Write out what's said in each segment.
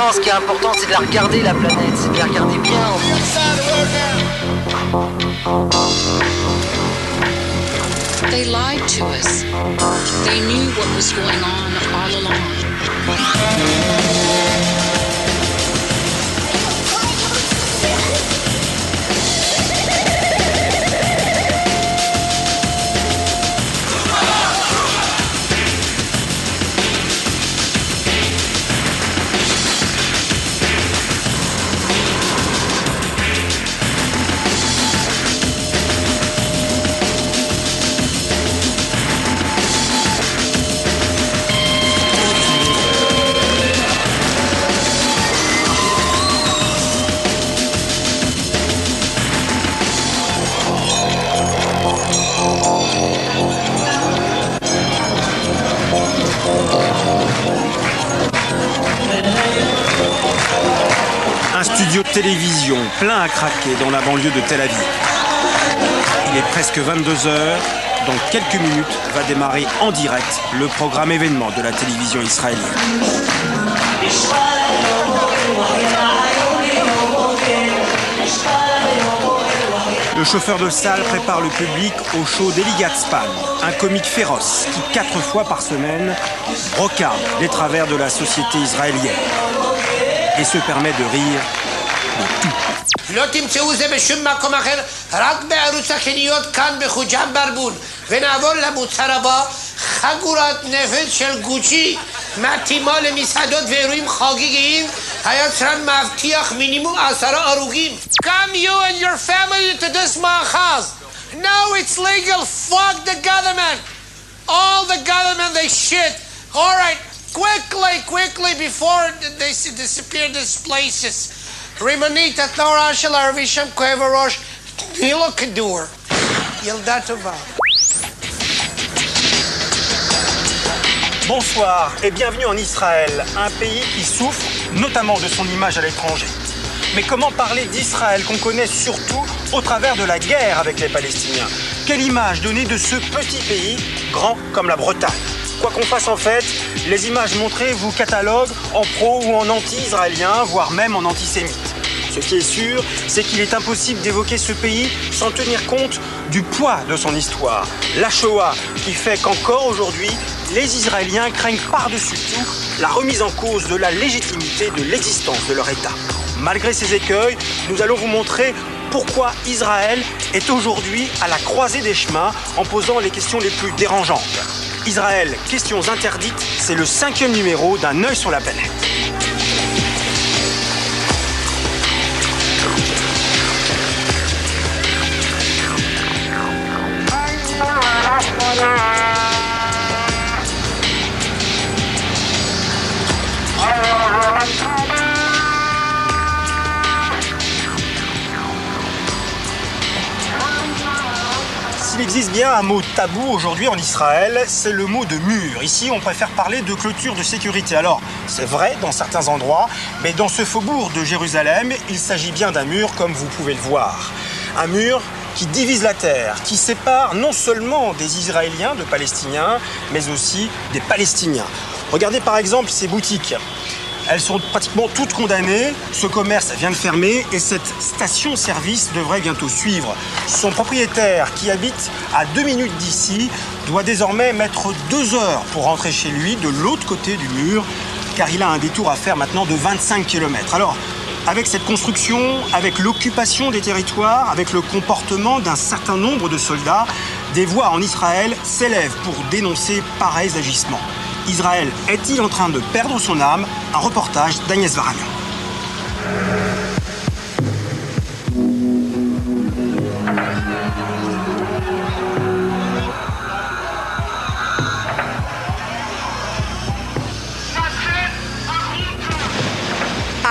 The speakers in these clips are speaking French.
Non, ce qui est important, c'est de la regarder, la planète. C'est de la regarder bien. They lied to us. They knew what was going on all along. Un studio de télévision plein à craquer dans la banlieue de Tel Aviv. Il est presque 22h. Dans quelques minutes va démarrer en direct le programme événement de la télévision israélienne. Le chauffeur de salle prépare le public au show d'Eli Gatzpan, un comique féroce qui 4 fois par semaine brocarde les travers de la société israélienne et se permet de rire de tout. לא תמצאו זה בשום מקום אחר, רק בערוץ הקניות כאן בחוג'ה ברבון. ונעבור למוצר הבא, חגורת נפץ של גוצ'י, מתאימה למסעדות ואירועים חגיגיים, היצרן מבטיח מינימום 10 הרוגים. Come you and your family to this מאחז. No, it's legal. Fuck the government. All the government, they shit. All right, quickly, before they disappear these places. רימונית, התנועה של הערבי שם כואב הראש, תני לו כדור. ילדה טובה. Bonsoir et bienvenue en Israël, un pays qui souffre notamment de son image à l'étranger. Mais comment parler d'Israël qu'on connaît surtout au travers de la guerre avec les Palestiniens? Quelle image donner de ce petit pays, grand comme la Bretagne? Quoi qu'on fasse en fait, les images montrées vous cataloguent en pro ou en anti-israélien, voire même en antisémite. Ce qui est sûr, c'est qu'il est impossible d'évoquer ce pays sans tenir compte du poids de son histoire. La Shoah, qui fait qu'encore aujourd'hui, les Israéliens craignent par-dessus tout la remise en cause de la légitimité de l'existence de leur État. Malgré ces écueils, nous allons vous montrer pourquoi Israël est aujourd'hui à la croisée des chemins en posant les questions les plus dérangeantes. Israël, questions interdites, c'est le 5e numéro d'Un œil sur la planète. S'il existe bien un mot tabou aujourd'hui en Israël, c'est le mot de mur. Ici, on préfère parler de clôture de sécurité. Alors, c'est vrai dans certains endroits, mais dans ce faubourg de Jérusalem, il s'agit bien d'un mur comme vous pouvez le voir. Un mur qui divise la terre, qui sépare non seulement des Israéliens de Palestiniens, mais aussi des Palestiniens. Regardez par exemple ces boutiques. Elles sont pratiquement toutes condamnées, ce commerce vient de fermer et cette station-service devrait bientôt suivre. Son propriétaire, qui habite à 2 minutes d'ici, doit désormais mettre 2 heures pour rentrer chez lui de l'autre côté du mur, car il a un détour à faire maintenant de 25 km. Alors, avec cette construction, avec l'occupation des territoires, avec le comportement d'un certain nombre de soldats, des voix en Israël s'élèvent pour dénoncer pareils agissements. Israël est-il en train de perdre son âme? Un reportage d'Agnès Varagnan.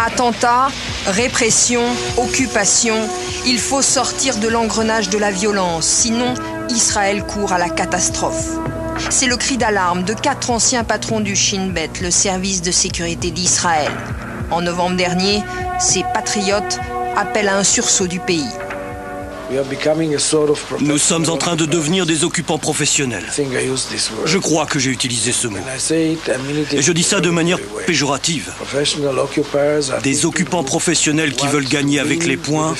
Attentats, répression, occupation, il faut sortir de l'engrenage de la violence, sinon Israël court à la catastrophe. C'est le cri d'alarme de 4 anciens patrons du Shin Bet, le service de sécurité d'Israël. En novembre dernier, ces patriotes appellent à un sursaut du pays. Nous sommes en train de devenir des occupants professionnels. Je crois que j'ai utilisé ce mot. Et je dis ça de manière péjorative. Des occupants professionnels qui veulent gagner avec les poings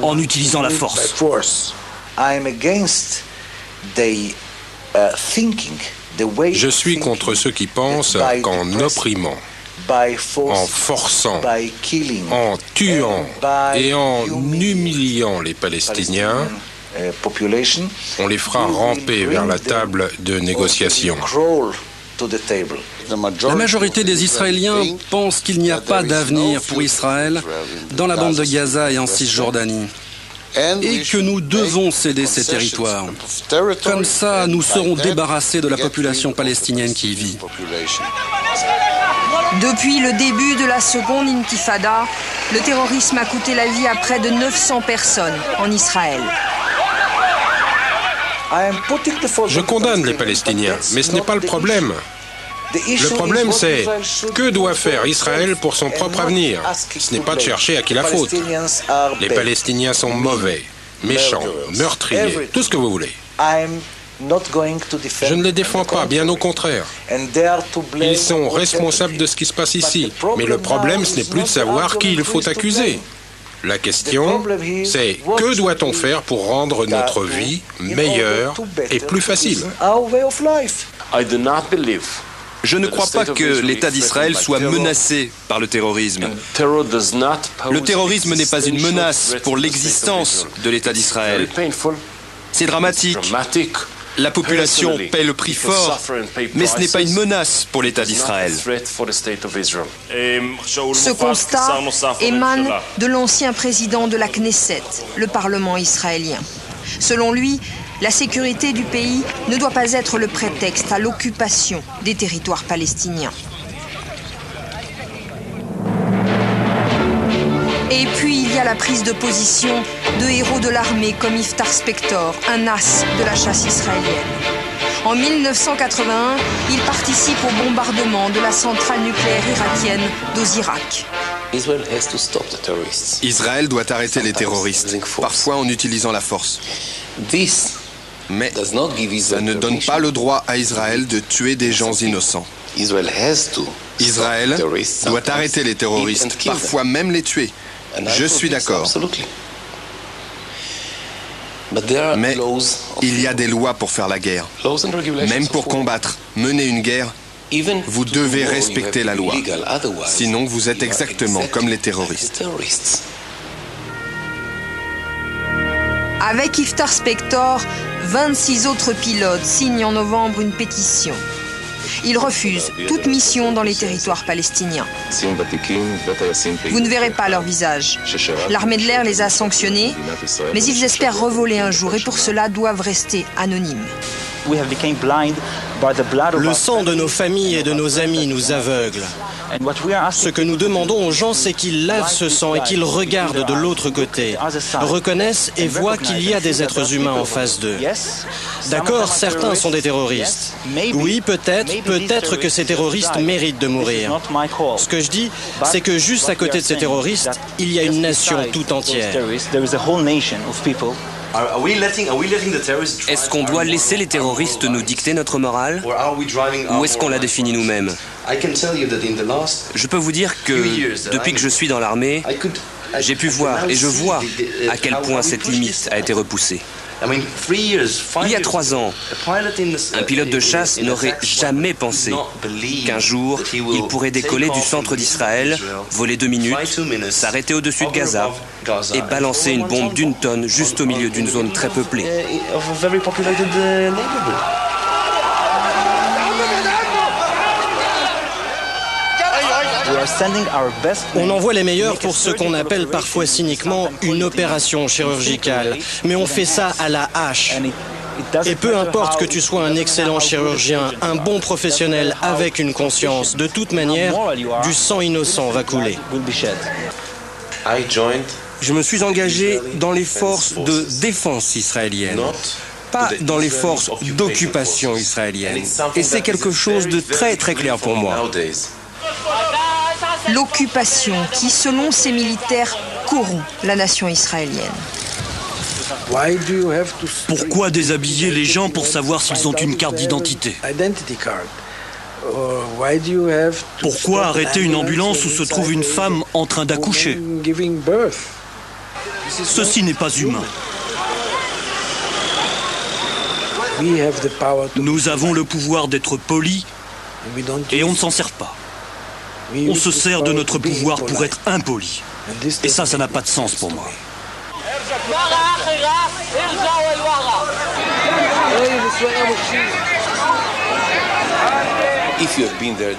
en utilisant la force. Je suis contre ceux qui pensent qu'en opprimant, en forçant, en tuant et en humiliant les Palestiniens, on les fera ramper vers la table de négociation. La majorité des Israéliens pensent qu'il n'y a pas d'avenir pour Israël dans la bande de Gaza et en Cisjordanie, et que nous devons céder ces territoires. Comme ça, nous serons débarrassés de la population palestinienne qui y vit. Depuis le début de la seconde intifada, le terrorisme a coûté la vie à près de 900 personnes en Israël. Je condamne les Palestiniens, mais ce n'est pas le problème. Le problème, c'est que doit faire Israël pour son propre avenir? Ce n'est pas de chercher à qui la faute. Les Palestiniens sont mauvais, méchants, meurtriers, tout ce que vous voulez. Je ne les défends pas, bien au contraire. Ils sont responsables de ce qui se passe ici. Mais le problème, ce n'est plus de savoir qui il faut accuser. La question, c'est que doit-on faire pour rendre notre vie meilleure et plus facile? Je ne crois pas que l'État d'Israël soit menacé par le terrorisme. Le terrorisme n'est pas une menace pour l'existence de l'État d'Israël. C'est dramatique. La population paie le prix fort, mais ce n'est pas une menace pour l'État d'Israël. Ce constat émane de l'ancien président de la Knesset, le Parlement israélien. Selon lui, la sécurité du pays ne doit pas être le prétexte à l'occupation des territoires palestiniens. Et puis il y a la prise de position de héros de l'armée comme Iftar Spector, un as de la chasse israélienne. En 1981, il participe au bombardement de la centrale nucléaire irakienne d'Ozirak. Israël doit arrêter les terroristes, parfois en utilisant la force. Mais ça ne donne pas le droit à Israël de tuer des gens innocents. Israël doit arrêter les terroristes, parfois même les tuer. Je suis d'accord. Mais il y a des lois pour faire la guerre. Même pour combattre, mener une guerre, vous devez respecter la loi. Sinon, vous êtes exactement comme les terroristes. Avec Iftar Spector, 26 autres pilotes signent en novembre une pétition. Ils refusent toute mission dans les territoires palestiniens. Vous ne verrez pas leur visage. L'armée de l'air les a sanctionnés, mais ils espèrent revoler un jour et pour cela doivent rester anonymes. Le sang de nos familles et de nos amis nous aveugle. Ce que nous demandons aux gens, c'est qu'ils lavent ce sang et qu'ils regardent de l'autre côté, reconnaissent et voient qu'il y a des êtres humains en face d'eux. D'accord, certains sont des terroristes. Oui, peut-être que ces terroristes méritent de mourir. Ce que je dis, c'est que juste à côté de ces terroristes, il y a une nation tout entière. Est-ce qu'on doit laisser les terroristes nous dicter notre morale? Ou est-ce qu'on la définit nous-mêmes? Je peux vous dire que depuis que je suis dans l'armée, j'ai pu voir et je vois à quel point cette limite a été repoussée. Il y a 3 ans, un pilote de chasse n'aurait jamais pensé qu'un jour, il pourrait décoller du centre d'Israël, voler 2 minutes, s'arrêter au-dessus de Gaza et balancer une bombe d'1 tonne juste au milieu d'une zone très peuplée. On envoie les meilleurs pour ce qu'on appelle parfois cyniquement une opération chirurgicale. Mais on fait ça à la hache. Et peu importe que tu sois un excellent chirurgien, un bon professionnel avec une conscience, de toute manière, du sang innocent va couler. Je me suis engagé dans les forces de défense israéliennes, pas dans les forces d'occupation israélienne. Et c'est quelque chose de très très clair pour moi. L'occupation qui, selon ces militaires, corrompt la nation israélienne. Pourquoi déshabiller les gens pour savoir s'ils ont une carte d'identité? Pourquoi arrêter une ambulance où se trouve une femme en train d'accoucher? Ceci n'est pas humain. Nous avons le pouvoir d'être polis et on ne s'en sert pas. On se sert de notre pouvoir pour être impoli. Et ça n'a pas de sens pour moi.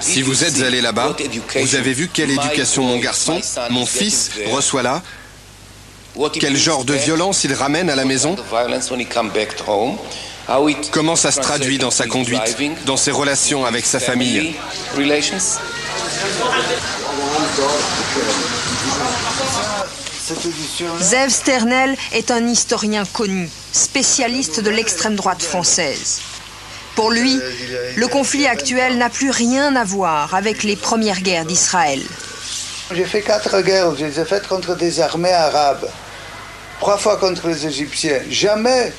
Si vous êtes allé là-bas, vous avez vu quelle éducation mon garçon, mon fils, reçoit là? Quel genre de violence il ramène à la maison? Comment ça se traduit dans sa conduite, dans ses relations avec sa famille? Zeev Sternel est un historien connu, spécialiste de l'extrême droite française. Pour lui, le conflit actuel n'a plus rien à voir avec les premières guerres d'Israël. J'ai fait 4 guerres, je les ai faites contre des armées arabes, 3 fois contre les Égyptiens. Jamais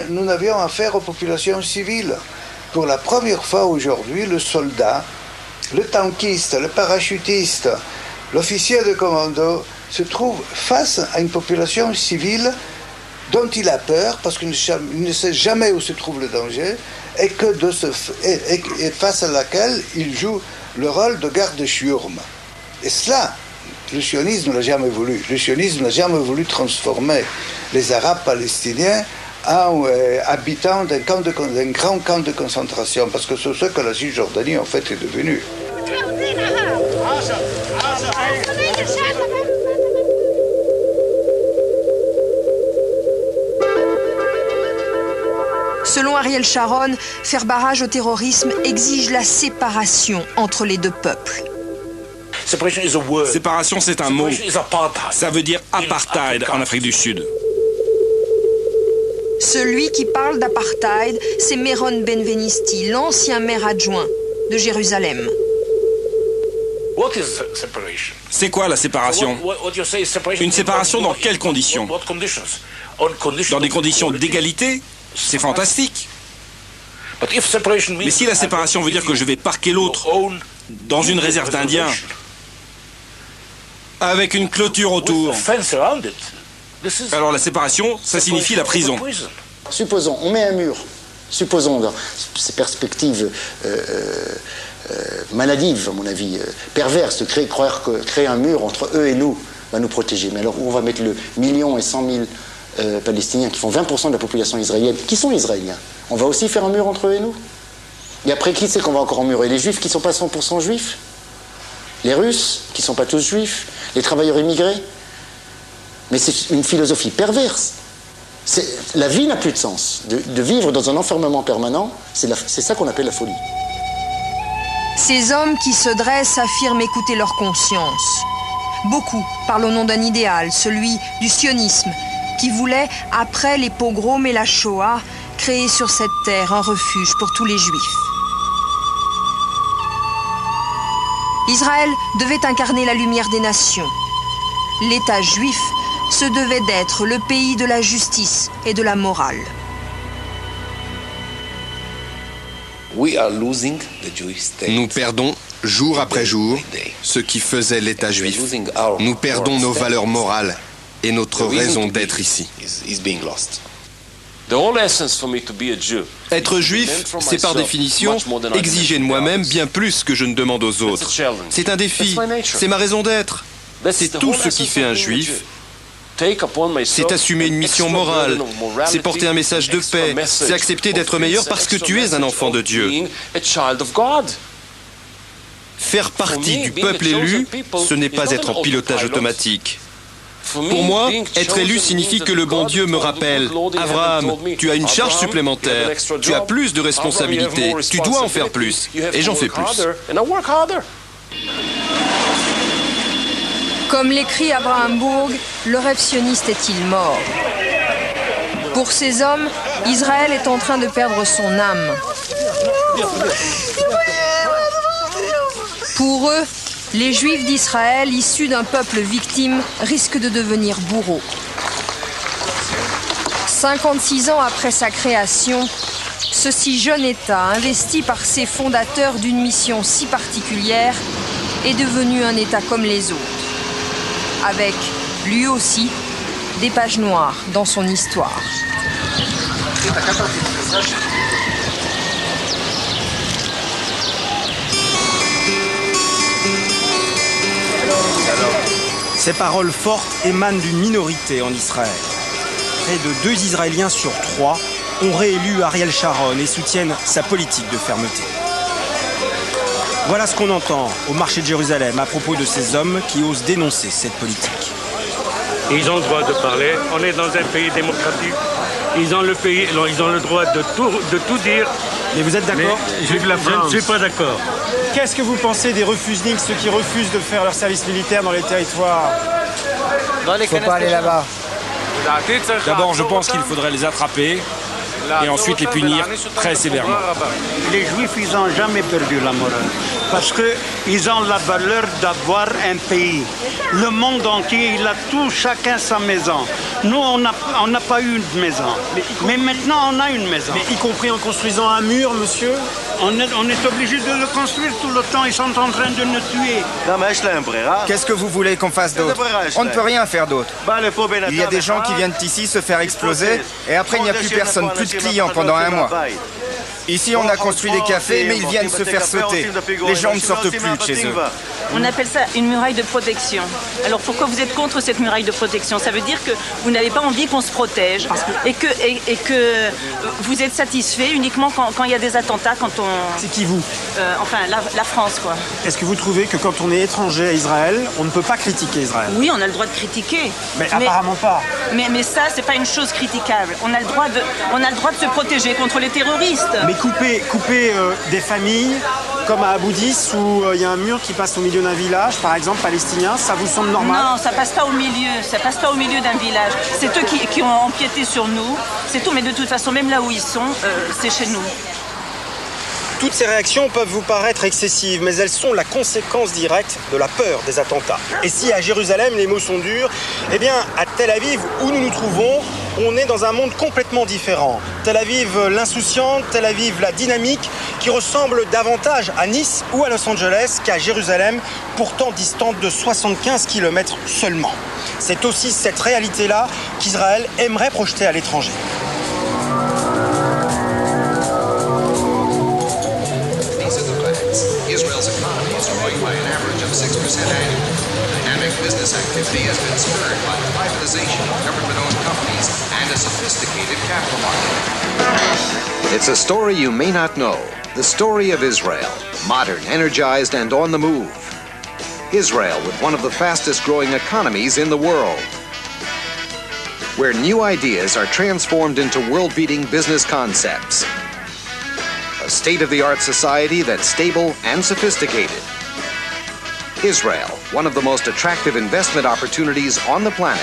nous n'avions affaire aux populations civiles. Pour la première fois aujourd'hui, le soldat, le tankiste, le parachutiste, l'officier de commando se trouve face à une population civile dont il a peur parce qu'il ne sait jamais où se trouve le danger et face à laquelle il joue le rôle de garde-chiourme. Et cela, le sionisme ne l'a jamais voulu. Le sionisme n'a jamais voulu transformer les Arabes palestiniens en habitants d'un grand camp de concentration, parce que c'est ce que la Cisjordanie en fait est devenue. Selon Ariel Sharon, faire barrage au terrorisme exige la séparation entre les deux peuples. Séparation, c'est un mot. Ça veut dire apartheid en Afrique du Sud. Celui qui parle d'apartheid, c'est Meron Benvenisti, l'ancien maire adjoint de Jérusalem. C'est quoi la séparation? Une séparation dans quelles conditions? Dans des conditions d'égalité? C'est fantastique. Mais si la séparation veut dire que je vais parquer l'autre dans une réserve d'Indiens, avec une clôture autour, alors la séparation, ça signifie la prison. Supposons, on met un mur. Supposons, dans ces perspectives maladives, à mon avis, perverses, de croire que créer un mur entre eux et nous va nous protéger. Mais alors, où on va mettre le 1,1 million Palestiniens qui font 20% de la population israélienne, qui sont israéliens? On va aussi faire un mur entre eux et nous? Et après, qui c'est qu'on va encore emmurer? Les juifs qui ne sont pas 100% juifs? Les Russes qui ne sont pas tous juifs? Les travailleurs immigrés? Mais c'est une philosophie perverse. La vie n'a plus de sens. De vivre dans un enfermement permanent, c'est ça qu'on appelle la folie. Ces hommes qui se dressent affirment écouter leur conscience. Beaucoup parlent au nom d'un idéal, celui du sionisme, qui voulait, après les pogroms et la Shoah, créer sur cette terre un refuge pour tous les Juifs. Israël devait incarner la lumière des nations. L'État juif se devait d'être le pays de la justice et de la morale. Nous perdons, jour après jour, ce qui faisait l'État juif. Nous perdons nos valeurs morales et notre raison d'être ici. Être juif, c'est par définition exiger de moi-même bien plus que je ne demande aux autres. C'est un défi, c'est ma raison d'être. C'est tout ce qui fait un juif. C'est assumer une mission morale, c'est porter un message de paix, c'est accepter d'être meilleur parce que tu es un enfant de Dieu. Faire partie du peuple élu, ce n'est pas être en pilotage automatique. Pour moi, être élu signifie que le bon Dieu me rappelle, Abraham, tu as une charge supplémentaire, tu as plus de responsabilités, tu dois en faire plus, et j'en fais plus. Comme l'écrit Abraham Burg, le rêve sioniste est-il mort? Pour ces hommes, Israël est en train de perdre son âme. Pour eux, les Juifs d'Israël, issus d'un peuple victime, risquent de devenir bourreaux. 56 ans après sa création, ce si jeune État, investi par ses fondateurs d'une mission si particulière, est devenu un État comme les autres, avec, lui aussi, des pages noires dans son histoire. Ces paroles fortes émanent d'une minorité en Israël. Près de 2 Israéliens sur 3 ont réélu Ariel Sharon et soutiennent sa politique de fermeté. Voilà ce qu'on entend au marché de Jérusalem à propos de ces hommes qui osent dénoncer cette politique. Ils ont le droit de parler. On est dans un pays démocratique. Ils ont le droit de tout dire. Mais vous êtes d'accord? Je ne suis pas d'accord. Qu'est-ce que vous pensez des refusniks, ceux qui refusent de faire leur service militaire dans les territoires? Il ne faut pas aller là-bas. D'abord, je pense qu'il faudrait les attraper et ensuite les punir très sévèrement. Les Juifs, ils n'ont jamais perdu la morale parce qu'ils ont la valeur d'avoir un pays. Le monde entier, il a tout, chacun sa maison. Nous, on n'a pas eu une maison. Mais maintenant, on a une maison. Mais y compris en construisant un mur, monsieur? On est obligé de le construire tout le temps. Ils sont en train de nous tuer. Qu'est-ce que vous voulez qu'on fasse d'autre? On ne peut rien faire d'autre. Il y a des gens qui viennent ici se faire exploser et après il n'y a plus personne, plus de clients pendant un mois. Ici, on a construit des cafés, mais ils viennent se faire sauter. Les gens ne sortent plus de chez eux. On appelle ça une muraille de protection. Alors pourquoi vous êtes contre cette muraille de protection? Ça veut dire que vous n'avez pas envie qu'on se protège et que vous êtes satisfait uniquement quand il y a des attentats, quand on... C'est qui vous? Enfin, la France, quoi. Est-ce que vous trouvez que quand on est étranger à Israël, on ne peut pas critiquer Israël? Oui, on a le droit de critiquer. Mais apparemment pas. Mais ça, c'est pas une chose critiquable. On a le droit de se protéger contre les terroristes. Mais couper des familles, comme à Abu Dis, où il y a un mur qui passe au milieu d'un village, par exemple, palestinien, ça vous semble normal? Non, ça passe pas au milieu. Ça passe pas au milieu d'un village. C'est eux qui ont empiété sur nous. C'est tout, mais de toute façon, même là où ils sont, c'est chez nous. Toutes ces réactions peuvent vous paraître excessives, mais elles sont la conséquence directe de la peur des attentats. Et si à Jérusalem les mots sont durs, eh bien à Tel Aviv, où nous nous trouvons, on est dans un monde complètement différent. Tel Aviv l'insouciante, Tel Aviv la dynamique, qui ressemble davantage à Nice ou à Los Angeles qu'à Jérusalem, pourtant distante de 75 km seulement. C'est aussi cette réalité-là qu'Israël aimerait projeter à l'étranger. Israel's economy is growing by an average of 6% annually. Dynamic business activity has been spurred by the privatization of government-owned companies and a sophisticated capital market. It's a story you may not know. The story of Israel, modern, energized, and on the move. Israel with one of the fastest-growing economies in the world, where new ideas are transformed into world-beating business concepts. A state-of-the-art society that's stable and sophisticated. Israel, one of the most attractive investment opportunities on the planet.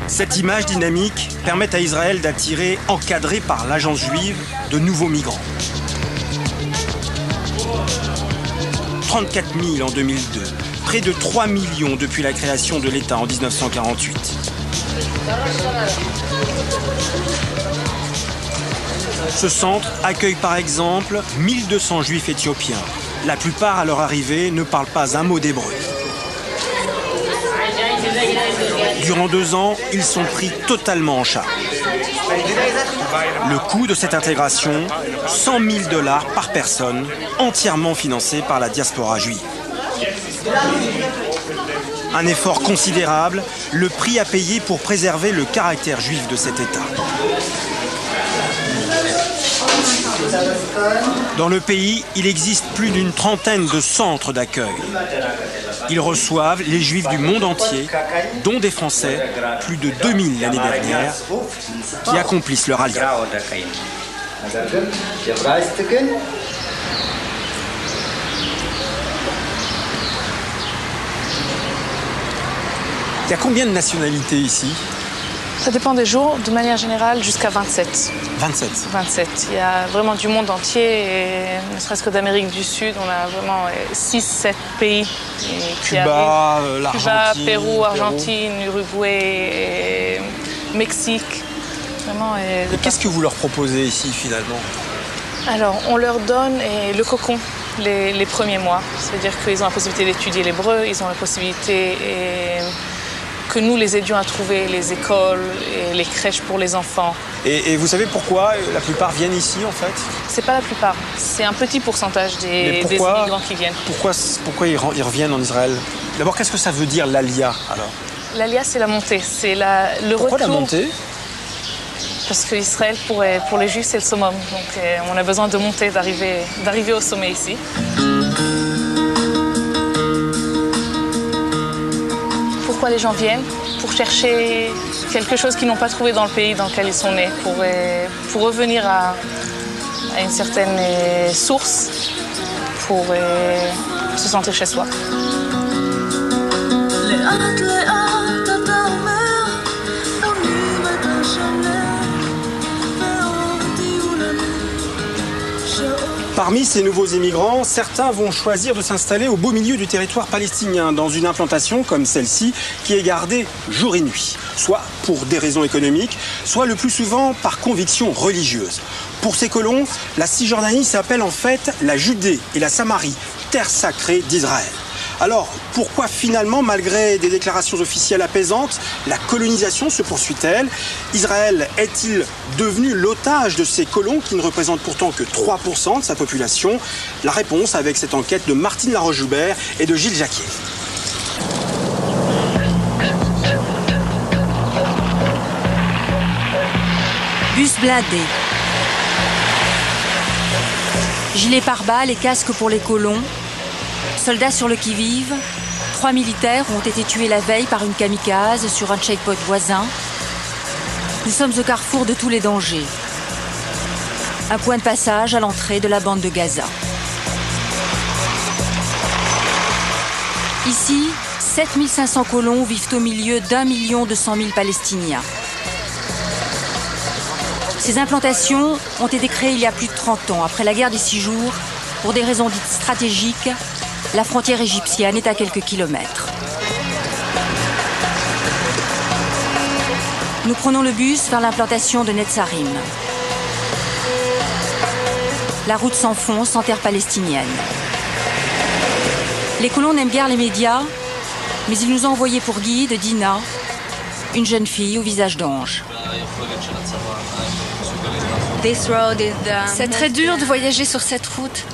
Cette image dynamique permet à Israël d'attirer, encadré par l'agence juive, de nouveaux migrants. 34 000 en 2002, près de 3 millions depuis la création de l'État en 1948. Ce centre accueille par exemple 1200 juifs éthiopiens. La plupart à leur arrivée ne parlent pas un mot d'hébreu. Durant 2 ans, ils sont pris totalement en charge. Le coût de cette intégration, $100 000 par personne, entièrement financé par la diaspora juive. Un effort considérable, le prix à payer pour préserver le caractère juif de cet État. Dans le pays, il existe plus d'une trentaine de centres d'accueil. Ils reçoivent les Juifs du monde entier, dont des Français, plus de 2000 l'année dernière, qui accomplissent leur alliance. Il y a combien de nationalités ici? Ça dépend des jours, de manière générale jusqu'à 27. 27. 27. Il y a vraiment du monde entier, et ne serait-ce que d'Amérique du Sud, on a vraiment 6-7 pays qui arrivent. l'Argentine. Cuba, Pérou, Argentine, Uruguay, et Mexique. Vraiment, et qu'est-ce que vous leur proposez ici finalement? Alors, on leur donne le cocon les premiers mois. C'est-à-dire qu'ils ont la possibilité d'étudier l'hébreu, ils ont la possibilité que nous les aidions à trouver les écoles et les crèches pour les enfants. Et vous savez pourquoi la plupart viennent ici en fait? C'est pas la plupart, c'est un petit pourcentage des immigrants qui viennent. Pourquoi ils reviennent en Israël? D'abord, qu'est-ce que ça veut dire l'Alia alors? L'Alia, c'est la montée, c'est le Pourquoi retour. la montée? Parce qu'Israël, pour les Juifs, c'est le summum. Donc on a besoin de monter, d'arriver au sommet ici. Pourquoi les gens viennent? Pour chercher quelque chose qu'ils n'ont pas trouvé dans le pays dans lequel ils sont nés, pour revenir à une certaine source, pour se sentir chez soi. Parmi ces nouveaux immigrants, certains vont choisir de s'installer au beau milieu du territoire palestinien, dans une implantation comme celle-ci, qui est gardée jour et nuit, soit pour des raisons économiques, soit le plus souvent par conviction religieuse. Pour ces colons, la Cisjordanie s'appelle en fait la Judée et la Samarie, terre sacrée d'Israël. Alors, pourquoi finalement, malgré des déclarations officielles apaisantes, la colonisation se poursuit-elle? Israël est-il devenu l'otage de ces colons qui ne représentent pourtant que 3% de sa population? La réponse avec cette enquête de Martine Laroche-Joubert et de Gilles Jacquier. Bus blindé. Gilets pare-balles et casques pour les colons. Soldats sur le qui-vive, 3 militaires ont été tués la veille par une kamikaze sur un checkpoint voisin. Nous sommes au carrefour de tous les dangers. Un point de passage à l'entrée de la bande de Gaza. Ici, 7500 colons vivent au milieu d'1 200 000 Palestiniens. Ces implantations ont été créées il y a plus de 30 ans, après la guerre des 6 jours, pour des raisons dites stratégiques. La frontière égyptienne est à quelques kilomètres. Nous prenons le bus vers l'implantation de Netzarim. La route s'enfonce en terre palestinienne. Les colons n'aiment guère les médias, mais ils nous ont envoyé pour guide Dina, une jeune fille au visage d'ange. C'est très dur de voyager sur cette route.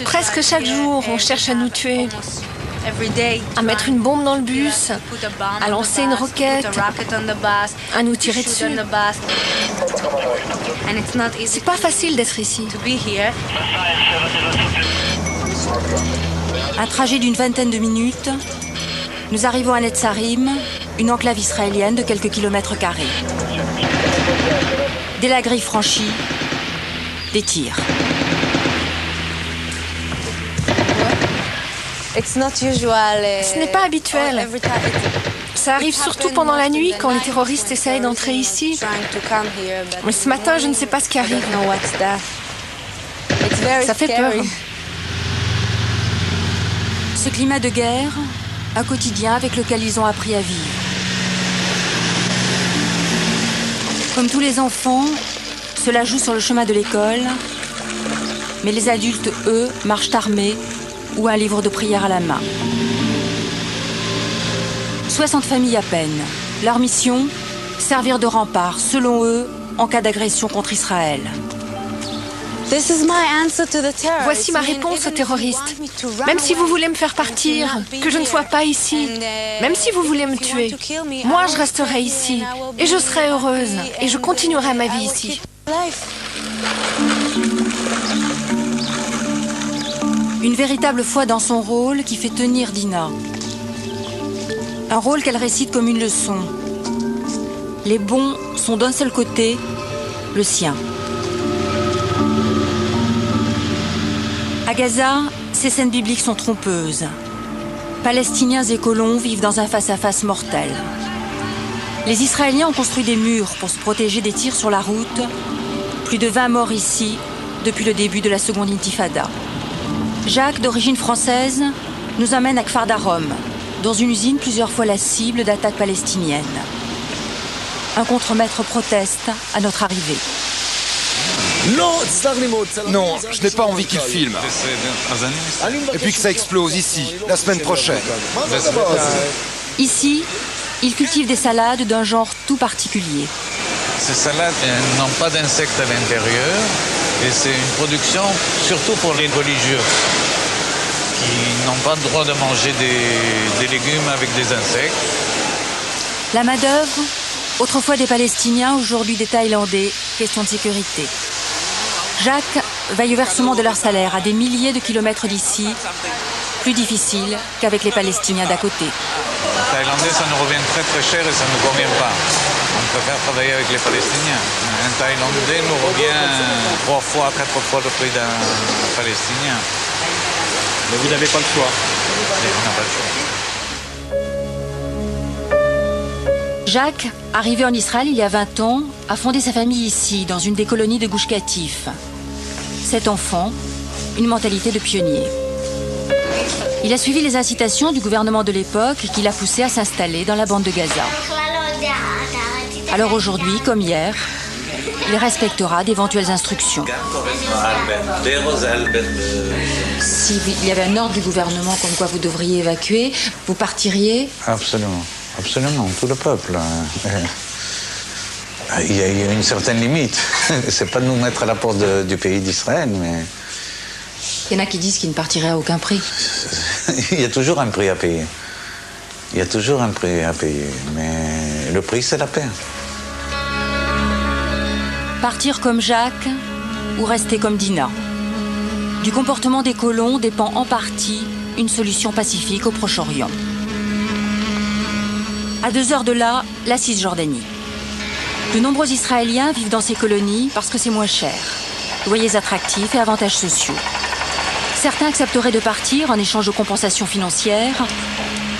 Presque chaque jour, on cherche à nous tuer, à mettre une bombe dans le bus, à lancer une roquette, à nous tirer dessus. C'est pas facile d'être ici. Un trajet d'une vingtaine de minutes. Nous arrivons à Netzarim, une enclave israélienne de quelques kilomètres carrés. Dès la grille franchie, des tirs. Ce n'est pas habituel. Ça arrive surtout pendant la nuit quand les terroristes essayent d'entrer ici. Mais ce matin, je ne sais pas ce qui arrive. Ça fait peur. Ce climat de guerre, un quotidien avec lequel ils ont appris à vivre. Comme tous les enfants, cela joue sur le chemin de l'école, mais les adultes, eux, marchent armés ou un livre de prière à la main. 60 familles à peine. Leur mission, servir de rempart, selon eux, en cas d'agression contre Israël. Voici ma réponse aux terroristes. Même si vous voulez me faire partir, que je ne sois pas ici, même si vous voulez me tuer, moi je resterai ici et je serai heureuse et je continuerai ma vie ici. Une véritable foi dans son rôle qui fait tenir Dina. Un rôle qu'elle récite comme une leçon. Les bons sont d'un seul côté, le sien. À Gaza, ces scènes bibliques sont trompeuses. Palestiniens et colons vivent dans un face-à-face mortel. Les Israéliens ont construit des murs pour se protéger des tirs sur la route. Plus de 20 morts ici depuis le début de la seconde intifada. Jacques, d'origine française, nous amène à Kfar Darom, dans une usine plusieurs fois la cible d'attaques palestiniennes. Un contremaître proteste à notre arrivée. Non, je n'ai pas envie qu'il filme. Et puis que ça explose ici, la semaine prochaine. Ici, ils cultivent des salades d'un genre tout particulier. Ces salades n'ont pas d'insectes à l'intérieur et c'est une production surtout pour les religieux qui n'ont pas le droit de manger des légumes avec des insectes. La main-d'œuvre, autrefois des Palestiniens, aujourd'hui des Thaïlandais, question de sécurité. Jacques veille au versement de leur salaire à des milliers de kilomètres d'ici, plus difficile qu'avec les Palestiniens d'à côté. Les Thaïlandais, ça nous revient très très cher et ça ne nous convient pas. On préfère travailler avec les Palestiniens. Un Thaïlandais nous revient 3 fois, 4 fois le prix d'un Palestinien. Mais vous n'avez pas le choix. On n'a pas le choix. Jacques, arrivé en Israël il y a 20 ans, a fondé sa famille ici, dans une des colonies de Gush Katif. 7 enfants, une mentalité de pionnier. Il a suivi les incitations du gouvernement de l'époque qui l'a poussé à s'installer dans la bande de Gaza. Alors aujourd'hui, comme hier, il respectera d'éventuelles instructions. S'il y avait un ordre du gouvernement comme quoi vous devriez évacuer, vous partiriez? Absolument. Absolument, tout le peuple. Il y a une certaine limite. C'est pas de nous mettre à la porte du pays d'Israël, mais... Il y en a qui disent qu'ils ne partiraient à aucun prix. Il y a toujours un prix à payer. Il y a toujours un prix à payer, mais le prix, c'est la paix. Partir comme Jacques ou rester comme Dina. Du comportement des colons dépend en partie une solution pacifique au Proche-Orient. À 2 heures de là, la Cisjordanie. De nombreux Israéliens vivent dans ces colonies parce que c'est moins cher. Loyers attractifs et avantages sociaux. Certains accepteraient de partir en échange de compensations financières,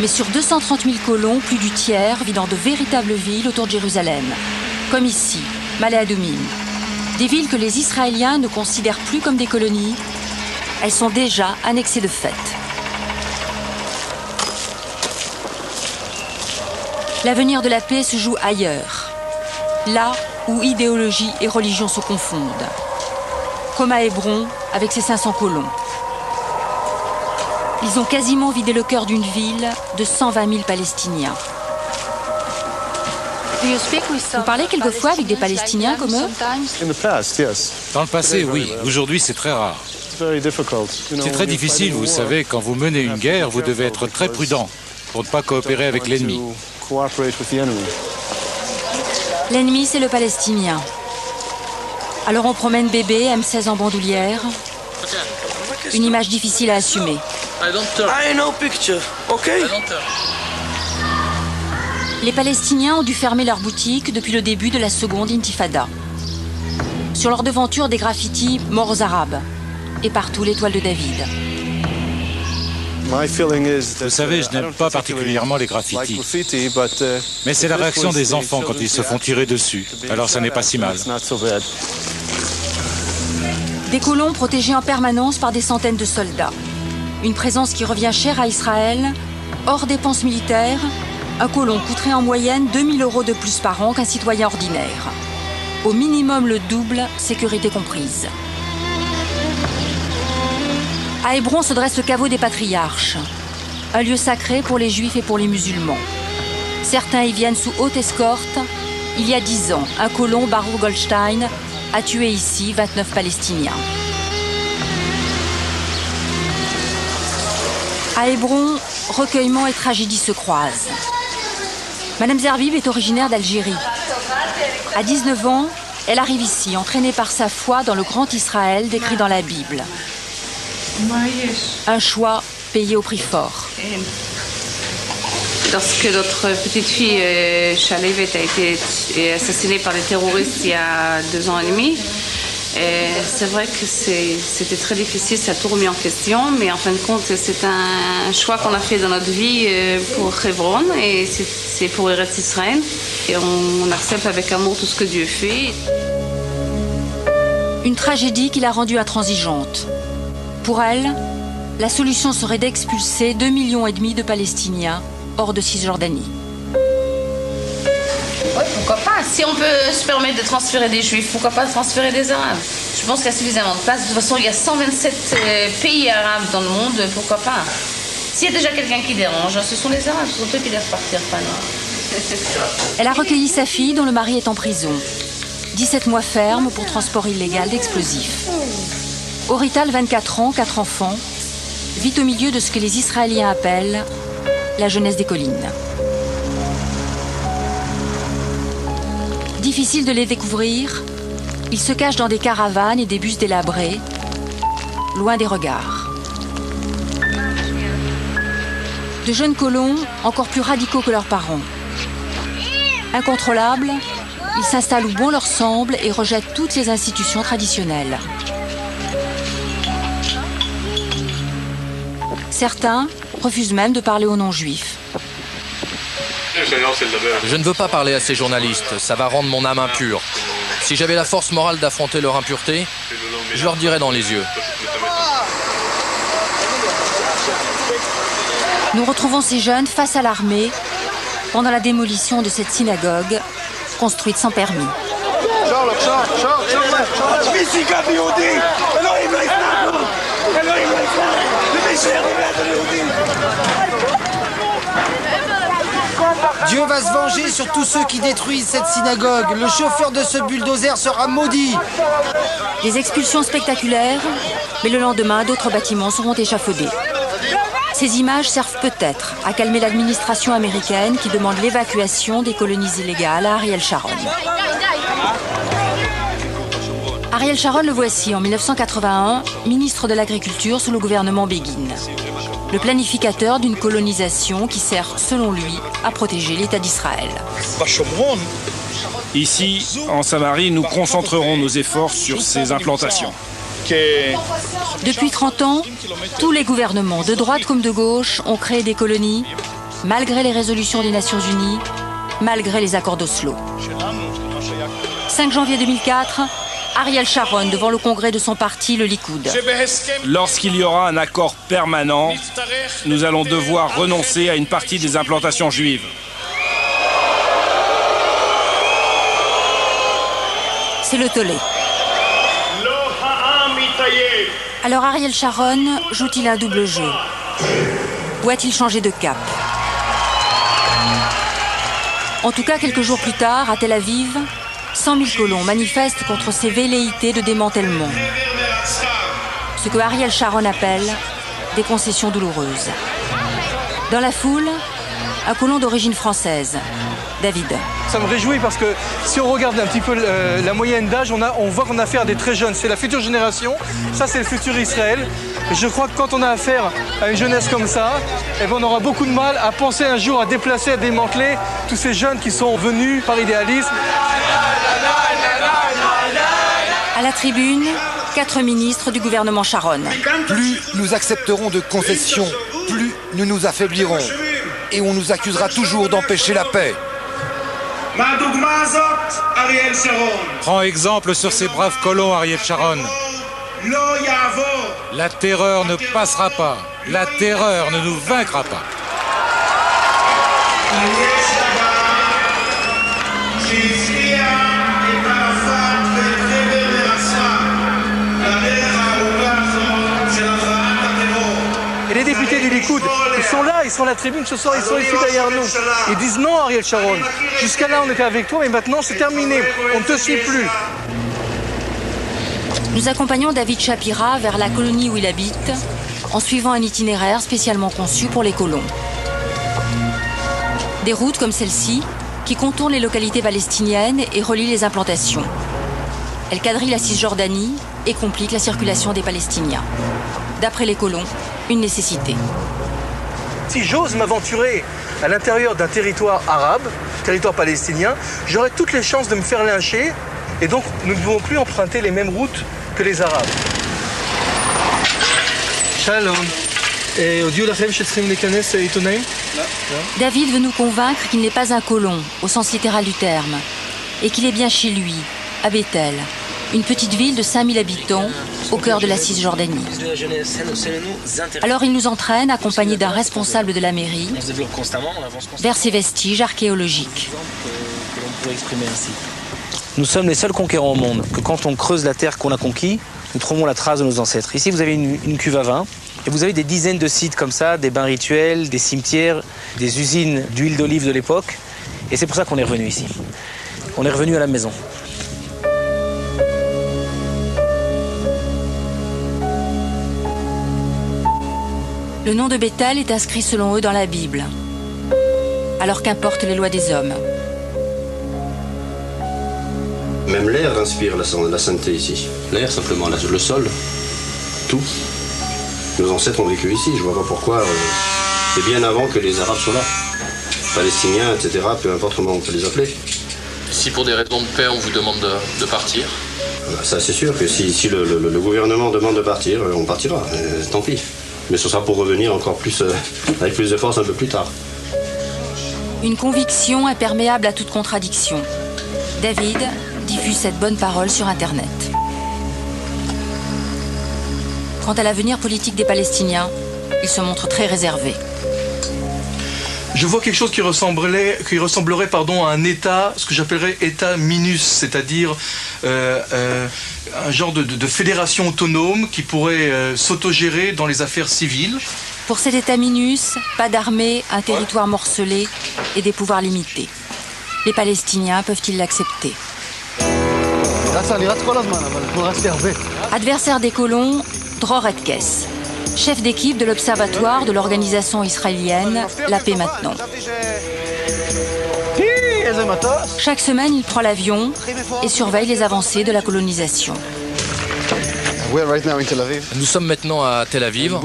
mais sur 230 000 colons, plus du tiers vit dans de véritables villes autour de Jérusalem, comme ici, Ma'ale Adumim. Des villes que les Israéliens ne considèrent plus comme des colonies, elles sont déjà annexées de fait. L'avenir de la paix se joue ailleurs, là où idéologie et religion se confondent, comme à Hébron avec ses 500 colons. Ils ont quasiment vidé le cœur d'une ville de 120 000 Palestiniens. Vous parlez quelquefois avec des Palestiniens comme eux? Dans le passé, oui. Aujourd'hui, c'est très rare. C'est très difficile, vous savez, quand vous menez une guerre, vous devez être très prudent pour ne pas coopérer avec l'ennemi. L'ennemi, c'est le Palestinien. Alors on promène bébé, M16 en bandoulière. Une image difficile à assumer. Les Palestiniens ont dû fermer leurs boutiques depuis le début de la seconde intifada. Sur leur devanture, des graffitis « Morts aux Arabes » et partout l'étoile de David. Vous savez, je n'aime pas particulièrement les graffitis. Mais c'est la réaction des enfants quand ils se font tirer dessus. Alors ça n'est pas si mal. Des colons protégés en permanence par des centaines de soldats. Une présence qui revient chère à Israël, hors dépenses militaires. Un colon coûterait en moyenne 2 000 € de plus par an qu'un citoyen ordinaire. Au minimum le double, sécurité comprise. À Hébron se dresse le caveau des patriarches, un lieu sacré pour les juifs et pour les musulmans. Certains y viennent sous haute escorte. Il y a 10 ans, un colon, Baruch Goldstein, a tué ici 29 Palestiniens. À Hébron, recueillement et tragédie se croisent. Madame Zerbib est originaire d'Algérie. À 19 ans, elle arrive ici, entraînée par sa foi dans le grand Israël décrit dans la Bible. Un choix payé au prix fort. Lorsque notre petite fille Shalevet a été assassinée par les terroristes il y a 2 ans et demi, C'est vrai que c'était très difficile, ça a tout remis en question, mais en fin de compte, c'est un choix qu'on a fait dans notre vie pour Hebron, et c'est pour Eretz Israël. Et on accepte avec amour tout ce que Dieu fait. Une tragédie qui l'a rendue intransigeante. Pour elle, la solution serait d'expulser 2,5 millions de Palestiniens hors de Cisjordanie. Oui, pourquoi pas? Si on peut se permettre de transférer des Juifs, pourquoi pas transférer des Arabes? Je pense qu'il y a suffisamment de place. De toute façon, il y a 127 pays arabes dans le monde, pourquoi pas? S'il y a déjà quelqu'un qui dérange, ce sont les Arabes, ce sont eux qui doivent partir, pas nous. Elle a recueilli sa fille dont le mari est en prison. 17 mois ferme pour transport illégal d'explosifs. Aurital, 24 ans, 4 enfants, vit au milieu de ce que les Israéliens appellent la jeunesse des collines. Difficile de les découvrir, ils se cachent dans des caravanes et des bus délabrés, loin des regards. De jeunes colons, encore plus radicaux que leurs parents. Incontrôlables, ils s'installent où bon leur semble et rejettent toutes les institutions traditionnelles. Certains refusent même de parler aux non-juifs. Je ne veux pas parler à ces journalistes, ça va rendre mon âme impure. Si j'avais la force morale d'affronter leur impureté, je leur dirais dans les yeux. Nous retrouvons ces jeunes face à l'armée pendant la démolition de cette synagogue construite sans permis. Dieu va se venger sur tous ceux qui détruisent cette synagogue. Le chauffeur de ce bulldozer sera maudit. Des expulsions spectaculaires, mais le lendemain, d'autres bâtiments seront échafaudés. Ces images servent peut-être à calmer l'administration américaine qui demande l'évacuation des colonies illégales à Ariel Sharon. Ariel Sharon le voici en 1981, ministre de l'Agriculture sous le gouvernement Begin. Le planificateur d'une colonisation qui sert, selon lui, à protéger l'État d'Israël. Ici, en Samarie, nous concentrerons nos efforts sur ces implantations. Depuis 30 ans, tous les gouvernements, de droite comme de gauche, ont créé des colonies, malgré les résolutions des Nations Unies, malgré les accords d'Oslo. 5 janvier 2004, Ariel Sharon devant le congrès de son parti, le Likoud. Lorsqu'il y aura un accord permanent, nous allons devoir renoncer à une partie des implantations juives. C'est le tollé. Alors Ariel Sharon joue-t-il un double jeu? Ou a-t-il changé de cap? En tout cas, quelques jours plus tard, à Tel Aviv, 100 000 colons manifestent contre ces velléités de démantèlement. Ce que Ariel Sharon appelle des concessions douloureuses. Dans la foule, un colon d'origine française, David. Ça me réjouit parce que si on regarde un petit peu la moyenne d'âge, on voit qu'on a affaire à des très jeunes. C'est la future génération, ça c'est le futur Israël. Et je crois que quand on a affaire à une jeunesse comme ça, eh ben on aura beaucoup de mal à penser un jour à déplacer, à démanteler tous ces jeunes qui sont venus par idéalisme. À la tribune, 4 ministres du gouvernement Sharon. Plus nous accepterons de concessions, plus nous nous affaiblirons. Et on nous accusera toujours d'empêcher la paix. Prends exemple sur ces braves colons, Ariel Sharon. La terreur ne passera pas. La terreur ne nous vaincra pas. Et les députés du Likoud, ils sont là, ils sont à la tribune ce soir, ils sont ici derrière nous. Ils disent non, Ariel Sharon. Jusqu'à là, on était avec toi, mais maintenant, c'est terminé. On ne te suit plus. Nous accompagnons David Shapira vers la colonie où il habite, en suivant un itinéraire spécialement conçu pour les colons. Des routes comme celle-ci, qui contournent les localités palestiniennes et relient les implantations. Elles quadrillent la Cisjordanie et compliquent la circulation des Palestiniens. D'après les colons, une nécessité. Si j'ose m'aventurer à l'intérieur d'un territoire arabe, territoire palestinien, j'aurais toutes les chances de me faire lyncher Et donc, nous ne devons plus emprunter les mêmes routes que les Arabes. Shalom. David veut nous convaincre qu'il n'est pas un colon, au sens littéral du terme, et qu'il est bien chez lui, à Bethel, une petite ville de 5000 habitants, au cœur de la Cisjordanie. Alors il nous entraîne, accompagné d'un responsable de la mairie, vers ces vestiges archéologiques. Nous sommes les seuls conquérants au monde, que quand on creuse la terre qu'on a conquis, nous trouvons la trace de nos ancêtres. Ici, vous avez une cuve à vin, et vous avez des dizaines de sites comme ça, des bains rituels, des cimetières, des usines d'huile d'olive de l'époque. Et c'est pour ça qu'on est revenu ici. On est revenu à la maison. Le nom de Bethel est inscrit selon eux dans la Bible. Alors qu'importent les lois des hommes. Même l'air inspire la sainteté ici. L'air, simplement, le sol, tout. Nos ancêtres ont vécu ici, je vois pas pourquoi. C'est bien avant que les Arabes soient là. Palestiniens, etc., peu importe comment on peut les appeler. Si pour des raisons de paix, on vous demande de partir? Ça, c'est sûr que si le gouvernement demande de partir, on partira, tant pis. Mais ce sera pour revenir encore plus, avec plus de force un peu plus tard. Une conviction imperméable à toute contradiction. David diffuse cette bonne parole sur Internet. Quant à l'avenir politique des Palestiniens, il se montre très réservé. Je vois quelque chose qui ressemblerait à un État, ce que j'appellerais État minus, c'est-à-dire un genre de fédération autonome qui pourrait s'autogérer dans les affaires civiles. Pour cet État minus, pas d'armée, un territoire morcelé et des pouvoirs limités. Les Palestiniens peuvent-ils l'accepter? Adversaire des colons, Dror Etkes, chef d'équipe de l'observatoire de l'organisation israélienne La Paix Maintenant. Chaque semaine, il prend l'avion et surveille les avancées de la colonisation. Nous sommes maintenant à Tel Aviv,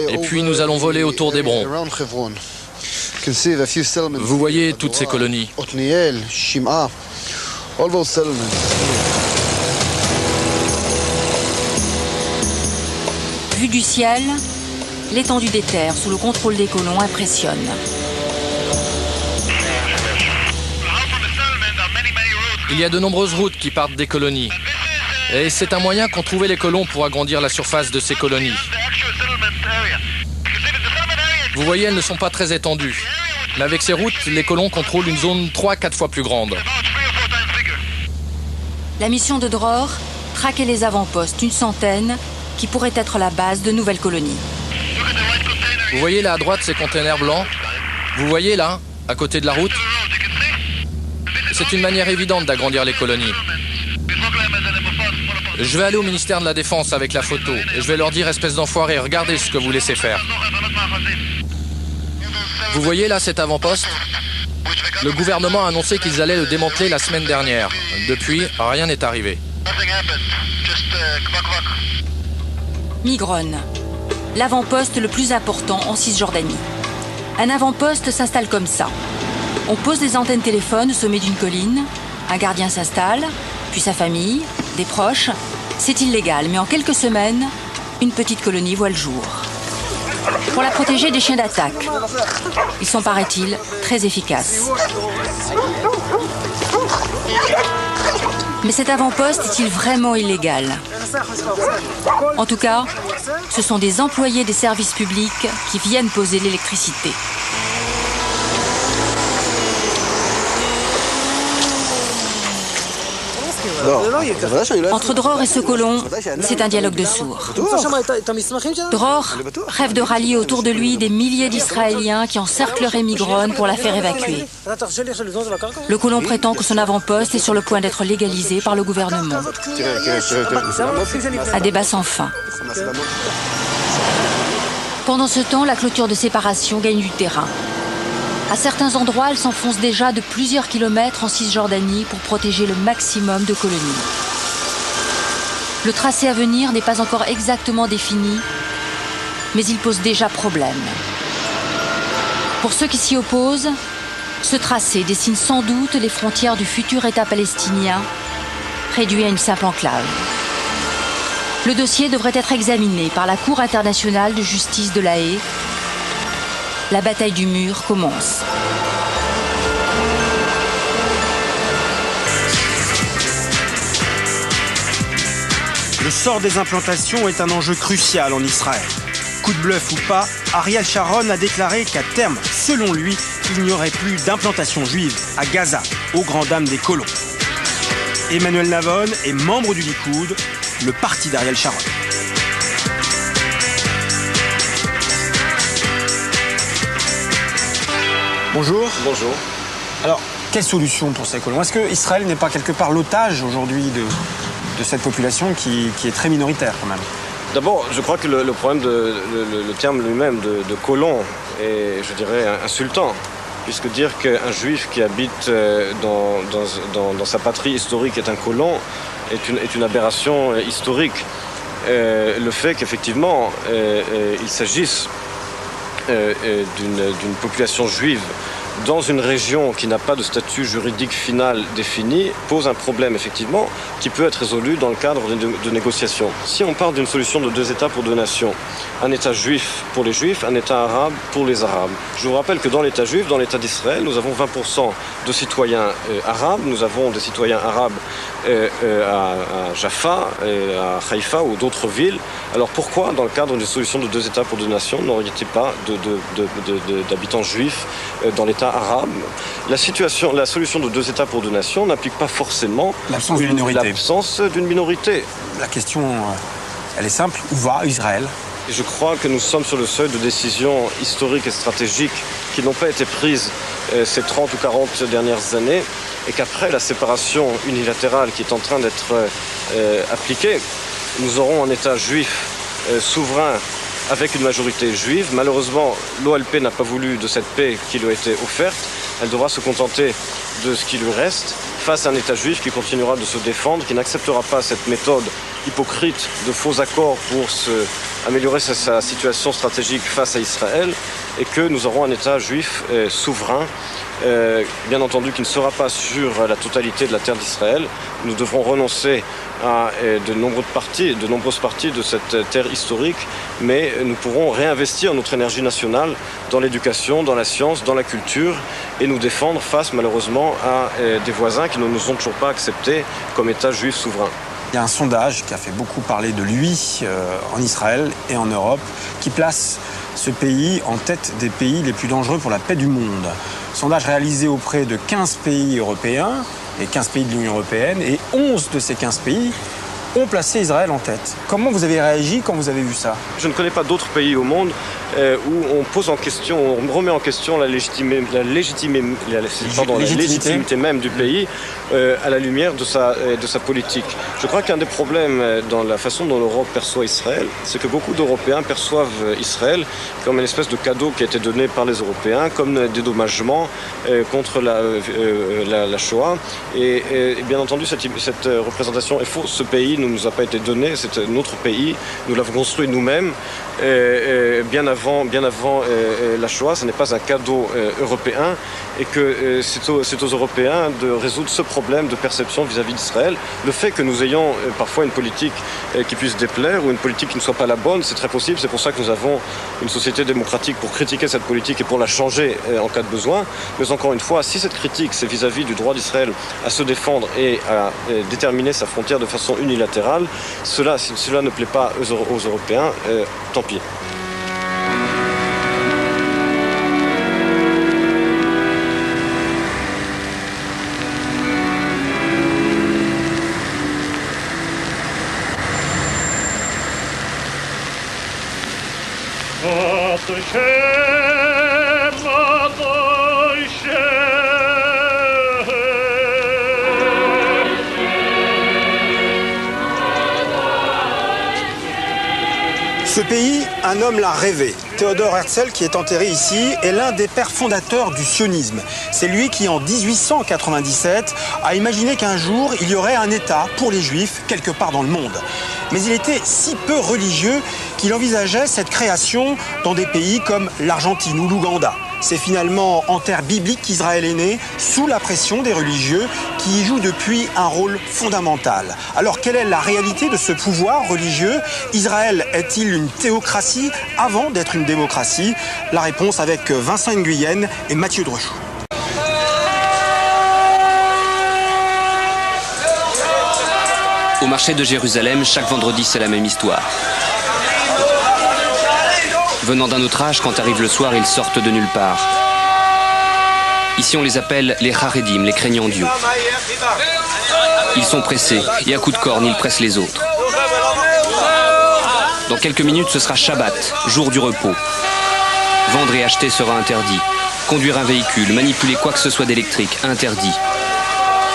et puis nous allons voler autour d'Hébron. Vous voyez toutes ces colonies. Vue du ciel, l'étendue des terres sous le contrôle des colons impressionne. Il y a de nombreuses routes qui partent des colonies. Et c'est un moyen qu'ont trouvé les colons pour agrandir la surface de ces colonies. Vous voyez, elles ne sont pas très étendues. Mais avec ces routes, les colons contrôlent une zone 3-4 fois plus grande. La mission de Dror, traquer les avant-postes, une centaine, qui pourraient être la base de nouvelles colonies. Vous voyez là à droite ces containers blancs? Vous voyez là, à côté de la route? C'est une manière évidente d'agrandir les colonies. Je vais aller au ministère de la Défense avec la photo et je vais leur dire, espèce d'enfoiré, regardez ce que vous laissez faire. Vous voyez là cet avant-poste? Le gouvernement a annoncé qu'ils allaient le démanteler la semaine dernière. Depuis, rien n'est arrivé. Migron, l'avant-poste le plus important en Cisjordanie. Un avant-poste s'installe comme ça. On pose des antennes téléphones au sommet d'une colline, un gardien s'installe, puis sa famille, des proches. C'est illégal, mais en quelques semaines, une petite colonie voit le jour. Pour la protéger des chiens d'attaque. Ils sont, paraît-il, très efficaces. Mais cet avant-poste est-il vraiment illégal? En tout cas, ce sont des employés des services publics qui viennent poser l'électricité. Entre Dror et ce colon, c'est un dialogue de sourds. Dror rêve de rallier autour de lui des milliers d'Israéliens qui encercleraient Migron pour la faire évacuer. Le colon prétend que son avant-poste est sur le point d'être légalisé par le gouvernement. Un débat sans fin. Pendant ce temps, la clôture de séparation gagne du terrain. À certains endroits, elle s'enfonce déjà de plusieurs kilomètres en Cisjordanie pour protéger le maximum de colonies. Le tracé à venir n'est pas encore exactement défini, mais il pose déjà problème. Pour ceux qui s'y opposent, ce tracé dessine sans doute les frontières du futur État palestinien réduit à une simple enclave. Le dossier devrait être examiné par la Cour internationale de justice de La Haye. La bataille du mur commence. Le sort des implantations est un enjeu crucial en Israël. Coup de bluff ou pas, Ariel Sharon a déclaré qu'à terme, selon lui, il n'y aurait plus d'implantation juive à Gaza, aux grandes dames des colons. Emmanuel Navon est membre du Likoud, le parti d'Ariel Sharon. Bonjour. Bonjour. Alors, quelle solution pour ces colons? Est-ce que Israël n'est pas quelque part l'otage aujourd'hui de cette population qui est très minoritaire quand même? D'abord, je crois que le problème, le terme lui-même de colon est, je dirais, insultant. Puisque dire qu'un juif qui habite dans sa patrie historique est un colon est une aberration historique. Le fait qu'effectivement il s'agisse d'une population juive dans une région qui n'a pas de statut juridique final défini pose un problème effectivement qui peut être résolu dans le cadre de négociations. Si on parle d'une solution de 2 États pour 2 nations, un État juif pour les juifs, un État arabe pour les arabes. Je vous rappelle que dans l'État juif, dans l'État d'Israël, nous avons 20% de citoyens arabes, nous avons des citoyens arabes à Jaffa, à Haïfa ou d'autres villes. Alors pourquoi, dans le cadre d'une solution de 2 États pour 2 nations, n'aurait-il pas d'habitants juifs dans l'État arabe? La solution de 2 États pour 2 nations n'implique pas forcément l'absence d'une minorité. La question, elle est simple. Où va Israël? Je crois que nous sommes sur le seuil de décisions historiques et stratégiques qui n'ont pas été prises ces 30 ou 40 dernières années et qu'après la séparation unilatérale qui est en train d'être appliquée, nous aurons un État juif souverain avec une majorité juive. Malheureusement, l'OLP n'a pas voulu de cette paix qui lui a été offerte. Elle devra se contenter de ce qui lui reste face à un État juif qui continuera de se défendre, qui n'acceptera pas cette méthode hypocrite de faux accords pour améliorer sa situation stratégique face à Israël, et que nous aurons un État juif souverain, bien entendu qui ne sera pas sur la totalité de la terre d'Israël. Nous devrons renoncer à de nombreuses parties de cette terre historique, mais nous pourrons réinvestir notre énergie nationale dans l'éducation, dans la science, dans la culture, et nous défendre face malheureusement à des voisins qui ne nous ont toujours pas acceptés comme État juif souverain. Il y a un sondage qui a fait beaucoup parler de lui en Israël et en Europe, qui place ce pays en tête des pays les plus dangereux pour la paix du monde. Sondage réalisé auprès de 15 pays européens et 15 pays de l'Union européenne, et 11 de ces 15 pays ont placé Israël en tête. Comment vous avez réagi quand vous avez vu ça? Je ne connais pas d'autres pays au monde où on pose en question, on remet en question la légitimité même du pays à la lumière de sa politique. Je crois qu'un des problèmes dans la façon dont l'Europe perçoit Israël, c'est que beaucoup d'Européens perçoivent Israël comme une espèce de cadeau qui a été donné par les Européens, comme un dédommagement contre la Shoah. Et bien entendu, cette représentation est fausse. Ce pays ne nous a pas été donné, c'est notre pays, nous l'avons construit nous-mêmes. Bien avant la Shoah, ce n'est pas un cadeau européen, et que c'est aux Européens de résoudre ce problème de perception vis-à-vis d'Israël. Le fait que nous ayons parfois une politique qui puisse déplaire ou une politique qui ne soit pas la bonne, c'est très possible. C'est pour ça que nous avons une société démocratique pour critiquer cette politique et pour la changer en cas de besoin. Mais encore une fois, si cette critique c'est vis-à-vis du droit d'Israël à se défendre et à déterminer sa frontière de façon unilatérale, si cela ne plaît pas aux Européens, tant pis. Ce pays, un homme l'a rêvé. Theodor Herzl, qui est enterré ici, est l'un des pères fondateurs du sionisme. C'est lui qui, en 1897, a imaginé qu'un jour, il y aurait un État pour les Juifs quelque part dans le monde. Mais il était si peu religieux qu'il envisageait cette création dans des pays comme l'Argentine ou l'Ouganda. C'est finalement en terre biblique qu'Israël est né, sous la pression des religieux qui y jouent depuis un rôle fondamental. Alors quelle est la réalité de ce pouvoir religieux? Israël est-il une théocratie avant d'être une démocratie? La réponse avec Vincent Nguyen et Mathieu Drechou. Au marché de Jérusalem, chaque vendredi, c'est la même histoire. Venant d'un autre âge, quand arrive le soir, ils sortent de nulle part. Ici, on les appelle les Haredim, les craignants Dieu. Ils sont pressés, et à coups de corne, ils pressent les autres. Dans quelques minutes, ce sera Shabbat, jour du repos. Vendre et acheter sera interdit. Conduire un véhicule, manipuler quoi que ce soit d'électrique, interdit.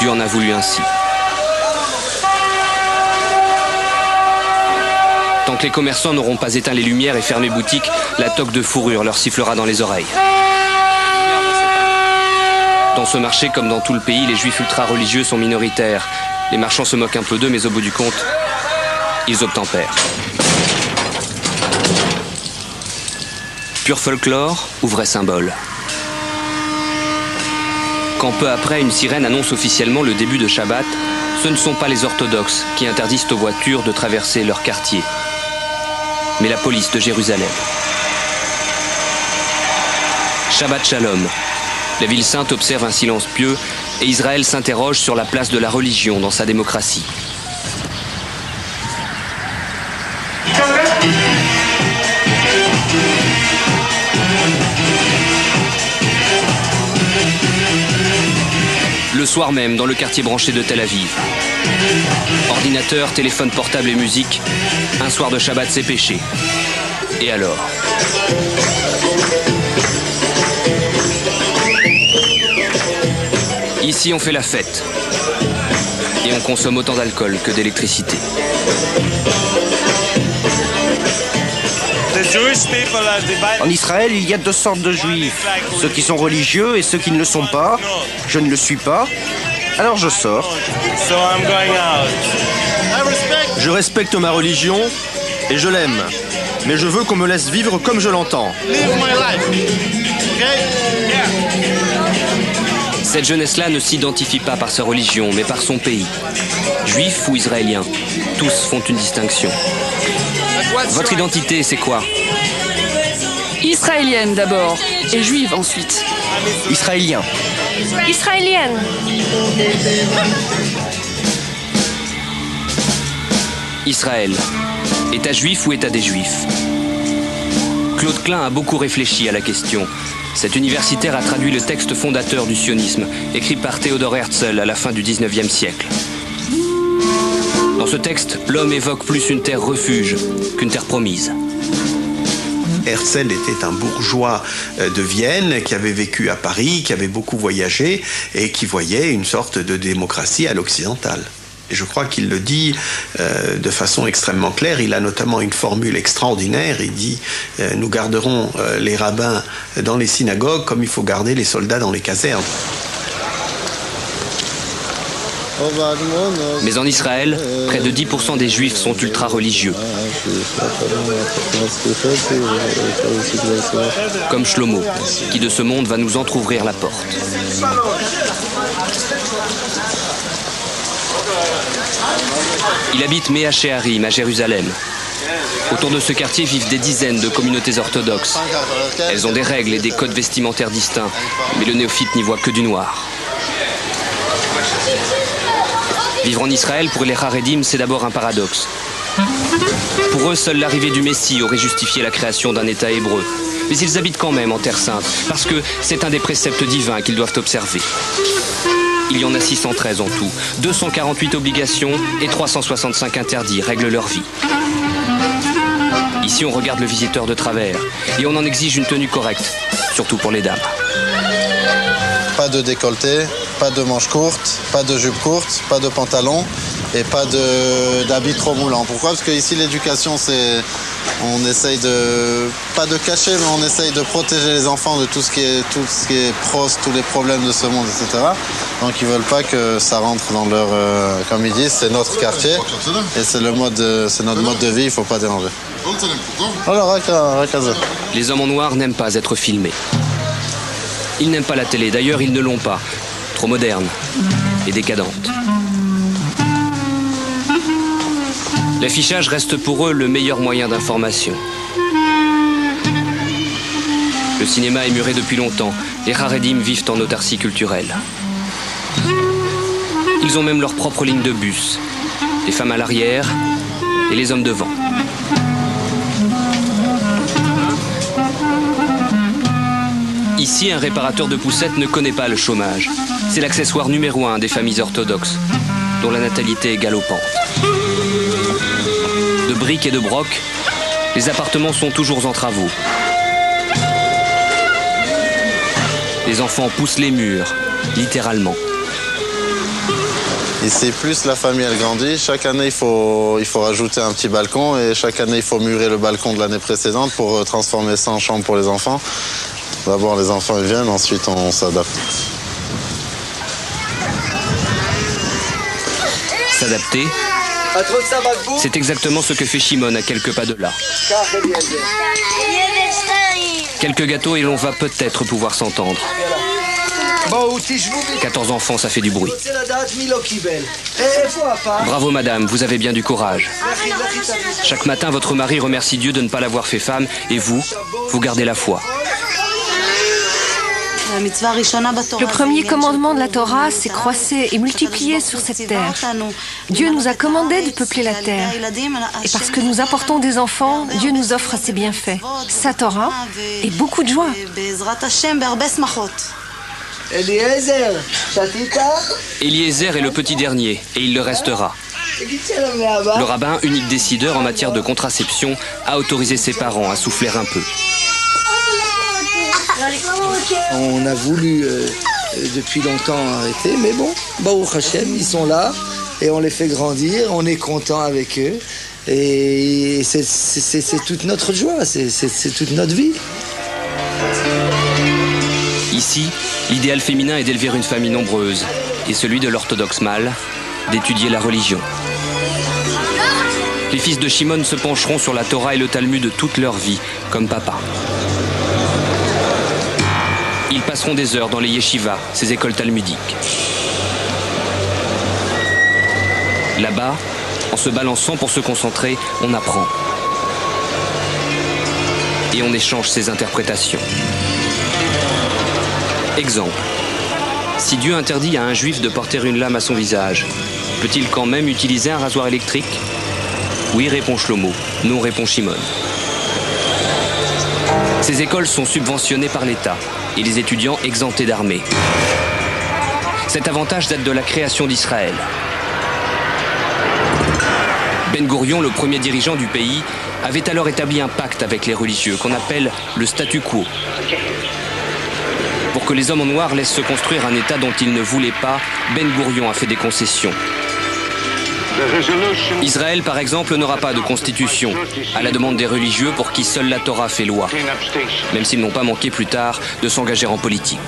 Dieu en a voulu ainsi. Tant que les commerçants n'auront pas éteint les lumières et fermé boutique, la toque de fourrure leur sifflera dans les oreilles. Dans ce marché, comme dans tout le pays, les juifs ultra-religieux sont minoritaires. Les marchands se moquent un peu d'eux, mais au bout du compte, ils obtempèrent. Pur folklore ou vrai symbole? Quand peu après, une sirène annonce officiellement le début de Shabbat, ce ne sont pas les orthodoxes qui interdisent aux voitures de traverser leur quartier, mais la police de Jérusalem. Shabbat Shalom. La ville sainte observe un silence pieux et Israël s'interroge sur la place de la religion dans sa démocratie. Le soir même, dans le quartier branché de Tel Aviv. Ordinateur, téléphone portable et musique, un soir de Shabbat c'est péché. Et alors? Ici on fait la fête. Et on consomme autant d'alcool que d'électricité. En Israël, il y a deux sortes de juifs. Ceux qui sont religieux et ceux qui ne le sont pas. Je ne le suis pas, alors je sors. Je respecte ma religion et je l'aime. Mais je veux qu'on me laisse vivre comme je l'entends. Cette jeunesse-là ne s'identifie pas par sa religion, mais par son pays. Juifs ou israéliens, tous font une distinction. Votre identité, c'est quoi? Israélienne d'abord, et juive ensuite. Israélien. Israélienne. Israël. État juif ou État des Juifs? Claude Klein a beaucoup réfléchi à la question. Cet universitaire a traduit le texte fondateur du sionisme, écrit par Theodor Herzl à la fin du XIXe siècle. Dans ce texte, l'homme évoque plus une terre refuge qu'une terre promise. Herzl était un bourgeois de Vienne qui avait vécu à Paris, qui avait beaucoup voyagé et qui voyait une sorte de démocratie à l'occidentale. Et je crois qu'il le dit de façon extrêmement claire. Il a notamment une formule extraordinaire. Il dit nous garderons les rabbins dans les synagogues comme il faut garder les soldats dans les casernes. Mais en Israël, près de 10% des juifs sont ultra-religieux. Comme Shlomo, qui de ce monde va nous entrouvrir la porte. Il habite Mea Shearim à Jérusalem. Autour de ce quartier vivent des dizaines de communautés orthodoxes. Elles ont des règles et des codes vestimentaires distincts, mais le néophyte n'y voit que du noir. Vivre en Israël pour les Haredim, c'est d'abord un paradoxe. Pour eux, seule l'arrivée du Messie aurait justifié la création d'un État hébreu. Mais ils habitent quand même en Terre Sainte, parce que c'est un des préceptes divins qu'ils doivent observer. Il y en a 613 en tout, 248 obligations et 365 interdits règlent leur vie. Ici, on regarde le visiteur de travers et on en exige une tenue correcte, surtout pour les dames. Pas de décolleté, pas de manches courtes, pas de jupe courte, pas de pantalon et pas d'habits trop moulants. Pourquoi? Parce qu'ici l'éducation c'est... On essaye de... pas de cacher, mais on essaye de protéger les enfants de tout ce qui est pros, tous les problèmes de ce monde, etc. Donc ils veulent pas que ça rentre dans leur... comme ils disent, c'est notre quartier et c'est notre mode de vie, il faut pas déranger. Les hommes en noir n'aiment pas être filmés. Ils n'aiment pas la télé, d'ailleurs ils ne l'ont pas. Trop moderne et décadente. L'affichage reste pour eux le meilleur moyen d'information. Le cinéma est muré depuis longtemps. Les Haredim vivent en autarcie culturelle. Ils ont même leur propre ligne de bus. Les femmes à l'arrière et les hommes devant. Ici, un réparateur de poussettes ne connaît pas le chômage. C'est l'accessoire numéro 1 des familles orthodoxes, dont la natalité est galopante. De briques et de broc, les appartements sont toujours en travaux. Les enfants poussent les murs, littéralement. Ici, plus la famille elle grandit, chaque année il faut rajouter un petit balcon et chaque année il faut murer le balcon de l'année précédente pour transformer ça en chambre pour les enfants. D'abord les enfants ils viennent, ensuite on s'adapte. S'adapter, c'est exactement ce que fait Shimon à quelques pas de là. Quelques gâteaux et l'on va peut-être pouvoir s'entendre. 14 enfants, ça fait du bruit. Bravo madame, vous avez bien du courage. Chaque matin, votre mari remercie Dieu de ne pas l'avoir fait femme et vous gardez la foi. Le premier commandement de la Torah, c'est croisser et multiplier sur cette terre. Dieu nous a commandé de peupler la terre. Et parce que nous apportons des enfants, Dieu nous offre ses bienfaits, sa Torah et beaucoup de joie. Eliezer est le petit dernier et il le restera. Le rabbin, unique décideur en matière de contraception, a autorisé ses parents à souffler un peu. On a voulu depuis longtemps arrêter, mais bon, Baruch Hashem, ils sont là et on les fait grandir, on est content avec eux et c'est toute notre joie, c'est toute notre vie. Ici, l'idéal féminin est d'élever une famille nombreuse et celui de l'orthodoxe mâle, d'étudier la religion. Les fils de Shimon se pencheront sur la Torah et le Talmud toute leur vie, comme papa. Ils passeront des heures dans les yeshivas, ces écoles talmudiques. Là-bas, en se balançant pour se concentrer, on apprend. Et on échange ses interprétations. Exemple. Si Dieu interdit à un juif de porter une lame à son visage, peut-il quand même utiliser un rasoir électrique? Oui, répond Shlomo. Non, répond Shimon. Ces écoles sont subventionnées par l'État et les étudiants exemptés d'armée. Cet avantage date de la création d'Israël. Ben Gourion, le premier dirigeant du pays, avait alors établi un pacte avec les religieux qu'on appelle le statu quo. Pour que les hommes en noir laissent se construire un État dont ils ne voulaient pas, Ben Gourion a fait des concessions. Israël, par exemple, n'aura pas de constitution, à la demande des religieux pour qui seule la Torah fait loi, même s'ils n'ont pas manqué plus tard de s'engager en politique.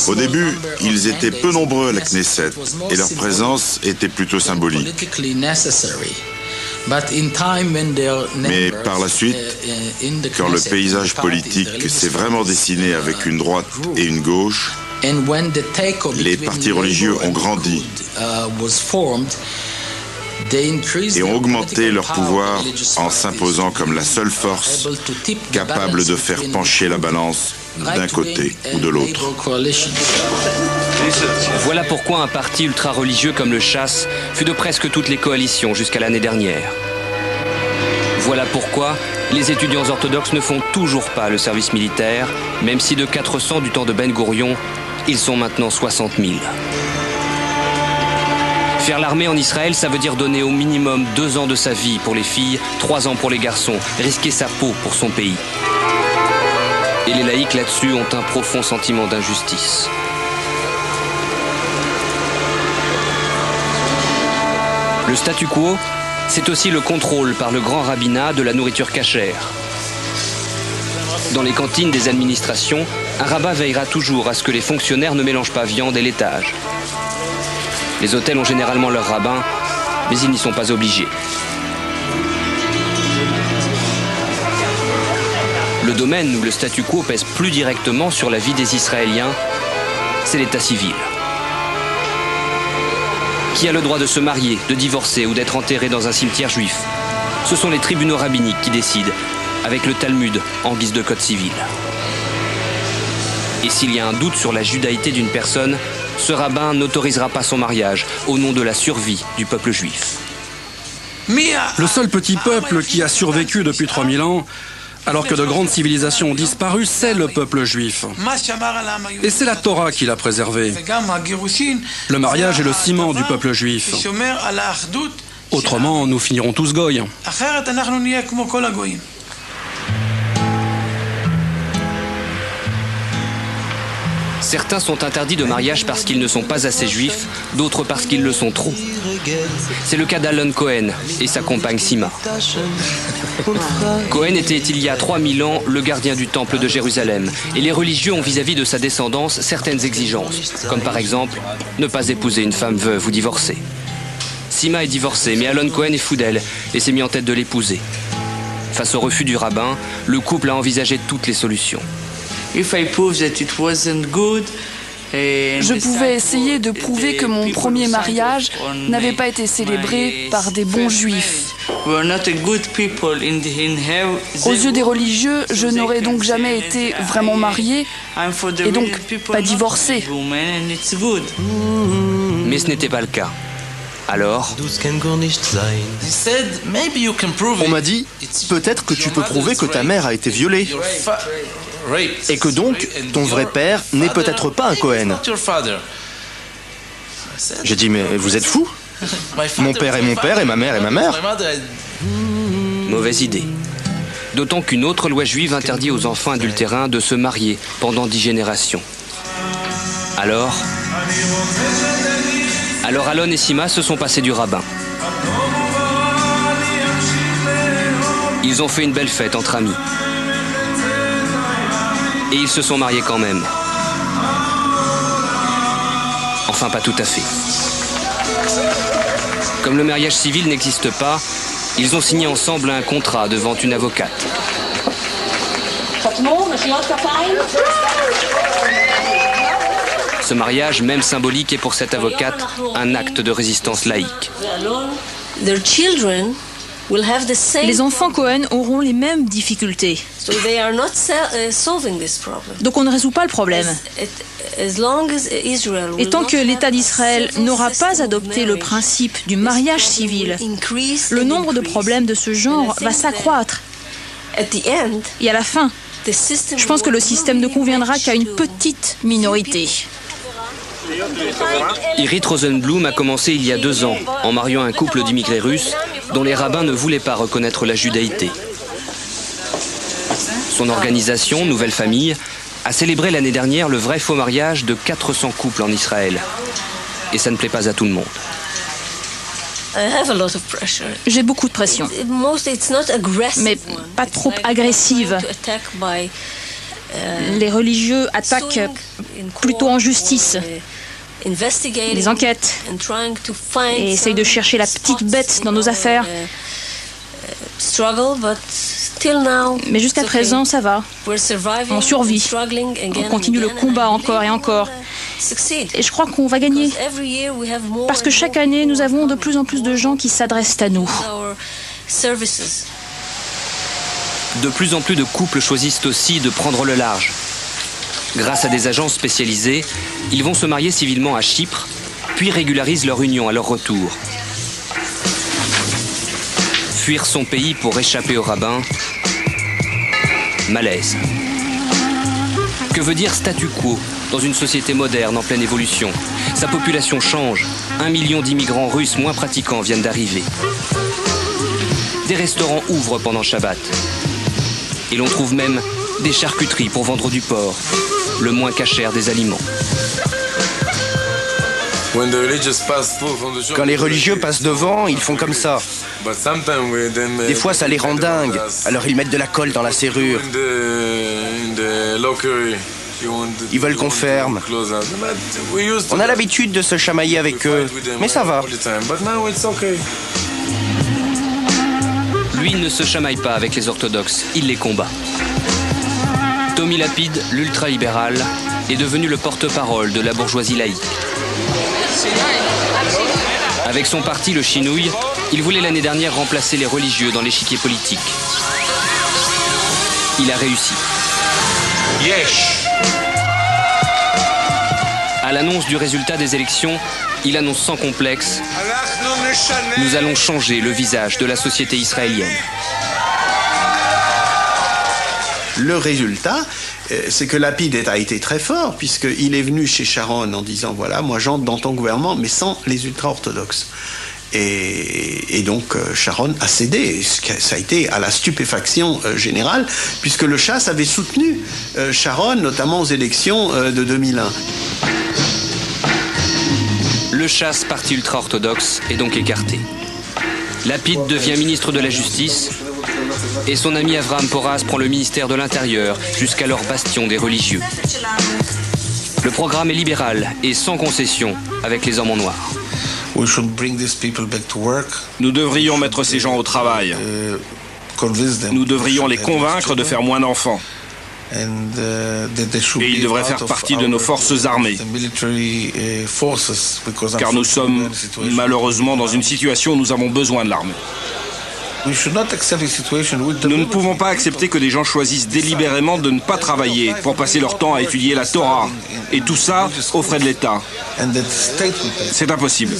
Au début, ils étaient peu nombreux à la Knesset, et leur présence était plutôt symbolique. Mais par la suite, quand le paysage politique s'est vraiment dessiné avec une droite et une gauche, les partis religieux ont grandi et ont augmenté leur pouvoir en s'imposant comme la seule force capable de faire pencher la balance d'un côté ou de l'autre. Voilà pourquoi un parti ultra-religieux comme le Chasse fut de presque toutes les coalitions jusqu'à l'année dernière. Voilà pourquoi les étudiants orthodoxes ne font toujours pas le service militaire, même si de 400 du temps de Ben Gourion, ils sont maintenant 60 000. Faire l'armée en Israël, ça veut dire donner au minimum 2 ans de sa vie pour les filles, 3 ans pour les garçons, risquer sa peau pour son pays. Et les laïcs là-dessus ont un profond sentiment d'injustice. Le statu quo, c'est aussi le contrôle par le grand rabbinat de la nourriture cachère. Dans les cantines des administrations, un rabbin veillera toujours à ce que les fonctionnaires ne mélangent pas viande et laitage. Les hôtels ont généralement leur rabbin, mais ils n'y sont pas obligés. Le domaine où le statu quo pèse plus directement sur la vie des Israéliens, c'est l'état civil. Qui a le droit de se marier, de divorcer ou d'être enterré dans un cimetière juif? Ce sont les tribunaux rabbiniques qui décident, avec le Talmud en guise de code civil. Et s'il y a un doute sur la judaïté d'une personne, ce rabbin n'autorisera pas son mariage au nom de la survie du peuple juif. Le seul petit peuple qui a survécu depuis 3000 ans, alors que de grandes civilisations ont disparu, c'est le peuple juif. Et c'est la Torah qui l'a préservé. Le mariage est le ciment du peuple juif. Autrement, nous finirons tous goy. Certains sont interdits de mariage parce qu'ils ne sont pas assez juifs, d'autres parce qu'ils le sont trop. C'est le cas d'Alon Cohen et sa compagne Sima. Cohen était il y a 3000 ans le gardien du temple de Jérusalem et les religieux ont vis-à-vis de sa descendance certaines exigences, comme par exemple ne pas épouser une femme veuve ou divorcée. Sima est divorcée, mais Alon Cohen est fou d'elle et s'est mis en tête de l'épouser. Face au refus du rabbin, le couple a envisagé toutes les solutions. Je pouvais essayer de prouver que mon premier mariage n'avait pas été célébré par des bons juifs. Aux yeux des religieux, je n'aurais donc jamais été vraiment mariée et donc pas divorcée. Mais ce n'était pas le cas. Alors, on m'a dit, peut-être que tu peux prouver que ta mère a été violée. Et que donc, ton vrai père n'est peut-être pas un Cohen. J'ai dit, mais vous êtes fou? Mon père est mon père et ma mère est ma mère. Mauvaise idée. D'autant qu'une autre loi juive interdit aux enfants adultérins de se marier pendant 10 générations. Alors Alon et Sima se sont passés du rabbin. Ils ont fait une belle fête entre amis. Et ils se sont mariés quand même. Enfin, pas tout à fait. Comme le mariage civil n'existe pas, ils ont signé ensemble un contrat devant une avocate. Ce mariage, même symbolique, est pour cette avocate un acte de résistance laïque. Les enfants Cohen auront les mêmes difficultés. Donc on ne résout pas le problème. Et tant que l'État d'Israël n'aura pas adopté le principe du mariage civil, le nombre de problèmes de ce genre va s'accroître. Et à la fin, je pense que le système ne conviendra qu'à une petite minorité. Irit Rosenblum a commencé il y a 2 ans en mariant un couple d'immigrés russes dont les rabbins ne voulaient pas reconnaître la judaïté. Son organisation, Nouvelle Famille, a célébré l'année dernière le vrai faux mariage de 400 couples en Israël. Et ça ne plaît pas à tout le monde. J'ai beaucoup de pression, mais pas trop agressive. Les religieux attaquent plutôt en justice. Ils enquêtent et essayent de chercher la petite bête dans nos affaires. Mais jusqu'à présent, ça va. On survit. On continue le combat encore et encore. Et je crois qu'on va gagner. Parce que chaque année, nous avons de plus en plus de gens qui s'adressent à nous. De plus en plus de couples choisissent aussi de prendre le large. Grâce à des agences spécialisées, ils vont se marier civilement à Chypre, puis régularisent leur union à leur retour. Fuir son pays pour échapper au rabbin, malaise. Que veut dire statu quo dans une société moderne en pleine évolution? Sa population change. 1 million d'immigrants russes moins pratiquants viennent d'arriver. Des restaurants ouvrent pendant Shabbat. Et l'on trouve même des charcuteries pour vendre du porc, le moins cachère des aliments. Quand les religieux passent devant, ils font comme ça. Des fois, ça les rend dingues. Alors ils mettent de la colle dans la serrure. Ils veulent qu'on ferme. On a l'habitude de se chamailler avec eux, mais ça va. Lui ne se chamaille pas avec les orthodoxes, il les combat. Tommy Lapide, l'ultralibéral, est devenu le porte-parole de la bourgeoisie laïque. Avec son parti, le Chinouille, il voulait l'année dernière remplacer les religieux dans l'échiquier politique. Il a réussi. À l'annonce du résultat des élections, il annonce sans complexe « Nous allons changer le visage de la société israélienne ». Le résultat, c'est que Lapide a été très fort, puisqu'il est venu chez Sharon en disant « Voilà, moi j'entre dans ton gouvernement, mais sans les ultra-orthodoxes ». Et donc Sharon a cédé. Ça a été à la stupéfaction générale, puisque le Chasse avait soutenu Sharon, notamment aux élections de 2001. Le Chasse, parti ultra-orthodoxe, est donc écarté. Lapide devient ministre de la Justice et son ami Avraham Porras prend le ministère de l'Intérieur, jusqu'alors bastion des religieux. Le programme est libéral et sans concession avec les hommes en noir. Nous devrions mettre ces gens au travail. Nous devrions les convaincre de faire moins d'enfants. Et ils devraient faire partie de nos forces armées. Car nous sommes malheureusement dans une situation où nous avons besoin de l'armée. Nous ne pouvons pas accepter que des gens choisissent délibérément de ne pas travailler pour passer leur temps à étudier la Torah. Et tout ça aux frais de l'État. C'est impossible.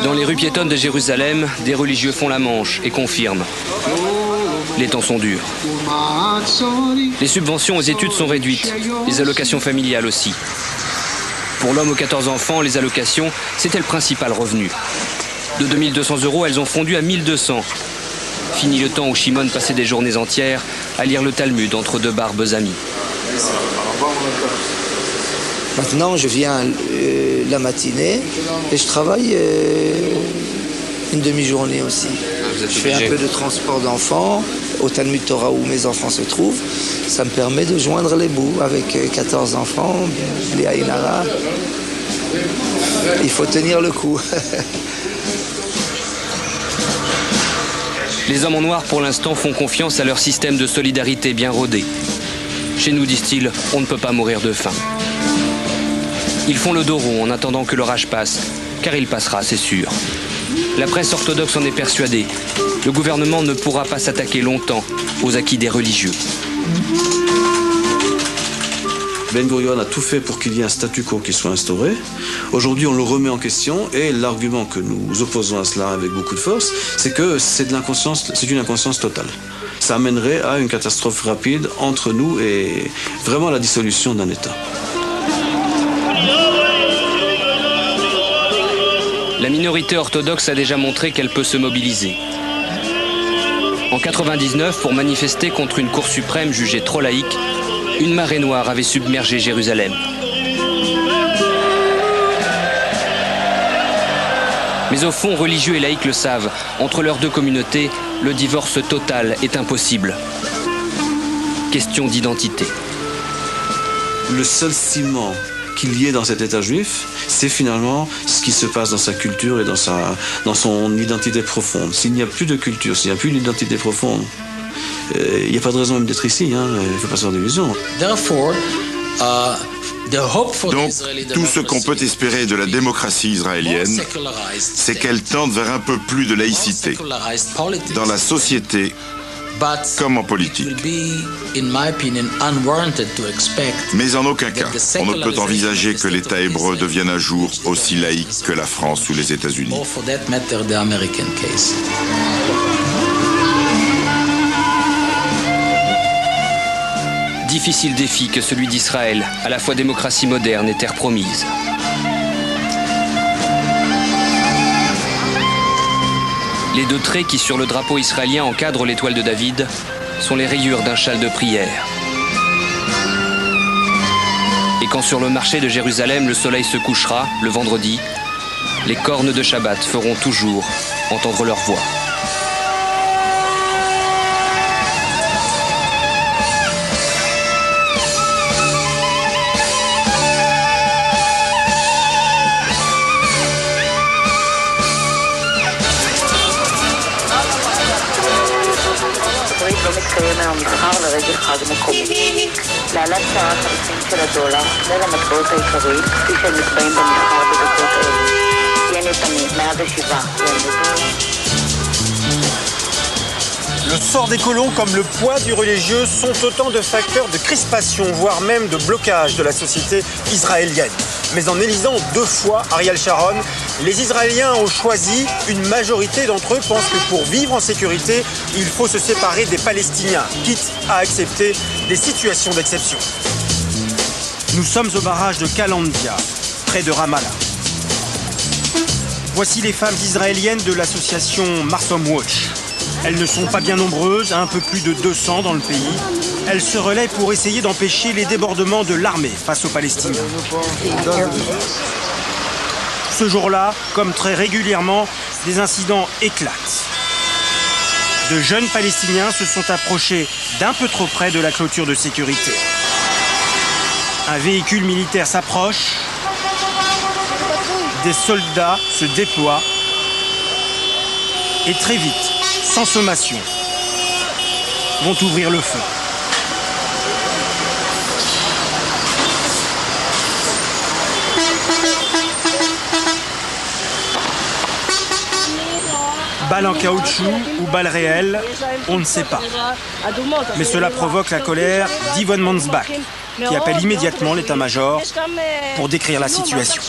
Dans les rues piétonnes de Jérusalem, des religieux font la manche et confirment. Les temps sont durs. Les subventions aux études sont réduites, les allocations familiales aussi. Pour l'homme aux 14 enfants, les allocations, c'était le principal revenu. De 2200 €, elles ont fondu à 1200. Fini le temps où Shimon passait des journées entières à lire le Talmud entre deux barbes amies. Maintenant, je viens la matinée et je travaille une demi-journée aussi. Je fais un peu de transport d'enfants au Talmud Torah où mes enfants se trouvent. Ça me permet de joindre les bouts avec 14 enfants, les Aïnara. Il faut tenir le coup. Les hommes en noir, pour l'instant, font confiance à leur système de solidarité bien rodé. Chez nous, disent-ils, on ne peut pas mourir de faim. Ils font le dos rond en attendant que l'orage passe, car il passera, c'est sûr. La presse orthodoxe en est persuadée. Le gouvernement ne pourra pas s'attaquer longtemps aux acquis des religieux. Ben Gurion a tout fait pour qu'il y ait un statu quo qui soit instauré. Aujourd'hui, on le remet en question et l'argument que nous opposons à cela avec beaucoup de force, c'est que c'est de l'inconscience, c'est une inconscience totale. Ça amènerait à une catastrophe rapide entre nous et vraiment à la dissolution d'un État. La minorité orthodoxe a déjà montré qu'elle peut se mobiliser. En 99, pour manifester contre une Cour suprême jugée trop laïque, une marée noire avait submergé Jérusalem. Mais au fond, religieux et laïcs le savent. Entre leurs deux communautés, le divorce total est impossible. Question d'identité. Le seul ciment qu'il y ait dans cet État juif, c'est finalement ce qui se passe dans sa culture et dans son identité profonde. S'il n'y a plus de culture, s'il n'y a plus d'identité profonde, il n'y a pas de raison même d'être ici, hein. Il ne faut pas se faire d'illusions. Donc, tout ce qu'on peut espérer de la démocratie israélienne, c'est qu'elle tende vers un peu plus de laïcité, dans la société comme en politique. Mais en aucun cas, on ne peut envisager que l'État hébreu devienne un jour aussi laïque que la France ou les États-Unis. Difficile défi que celui d'Israël, à la fois démocratie moderne et terre promise. Les deux traits qui, sur le drapeau israélien, encadrent l'étoile de David, sont les rayures d'un châle de prière. Et quand sur le marché de Jérusalem, le soleil se couchera, le vendredi, les cornes de Shabbat feront toujours entendre leur voix. מתקיים היום מסחר לרגל חג מקומי. להלן שער החליפין של הדולר מול המטבעות העיקריים כפי שהם נקבעים במסחר בדקות אלה. ין יפני 107 ין לדולר. Le sort des colons comme le poids du religieux sont autant de facteurs de crispation, voire même de blocage de la société israélienne. Mais en élisant 2 fois Ariel Sharon, les Israéliens ont choisi, une majorité d'entre eux pensent que pour vivre en sécurité, il faut se séparer des Palestiniens, quitte à accepter des situations d'exception. Nous sommes au barrage de Kalandia, près de Ramallah. Voici les femmes israéliennes de l'association Marsom Watch. Elles ne sont pas bien nombreuses, un peu plus de 200 dans le pays. Elles se relaient pour essayer d'empêcher les débordements de l'armée face aux Palestiniens. Ce jour-là, comme très régulièrement, des incidents éclatent. De jeunes Palestiniens se sont approchés d'un peu trop près de la clôture de sécurité. Un véhicule militaire s'approche. Des soldats se déploient. Et très vite, sans sommation, vont ouvrir le feu. Balles en caoutchouc ou balles réelles, on ne sait pas. Mais cela provoque la colère d'Yvonne Mansbach, qui appelle immédiatement l'état-major pour décrire la situation.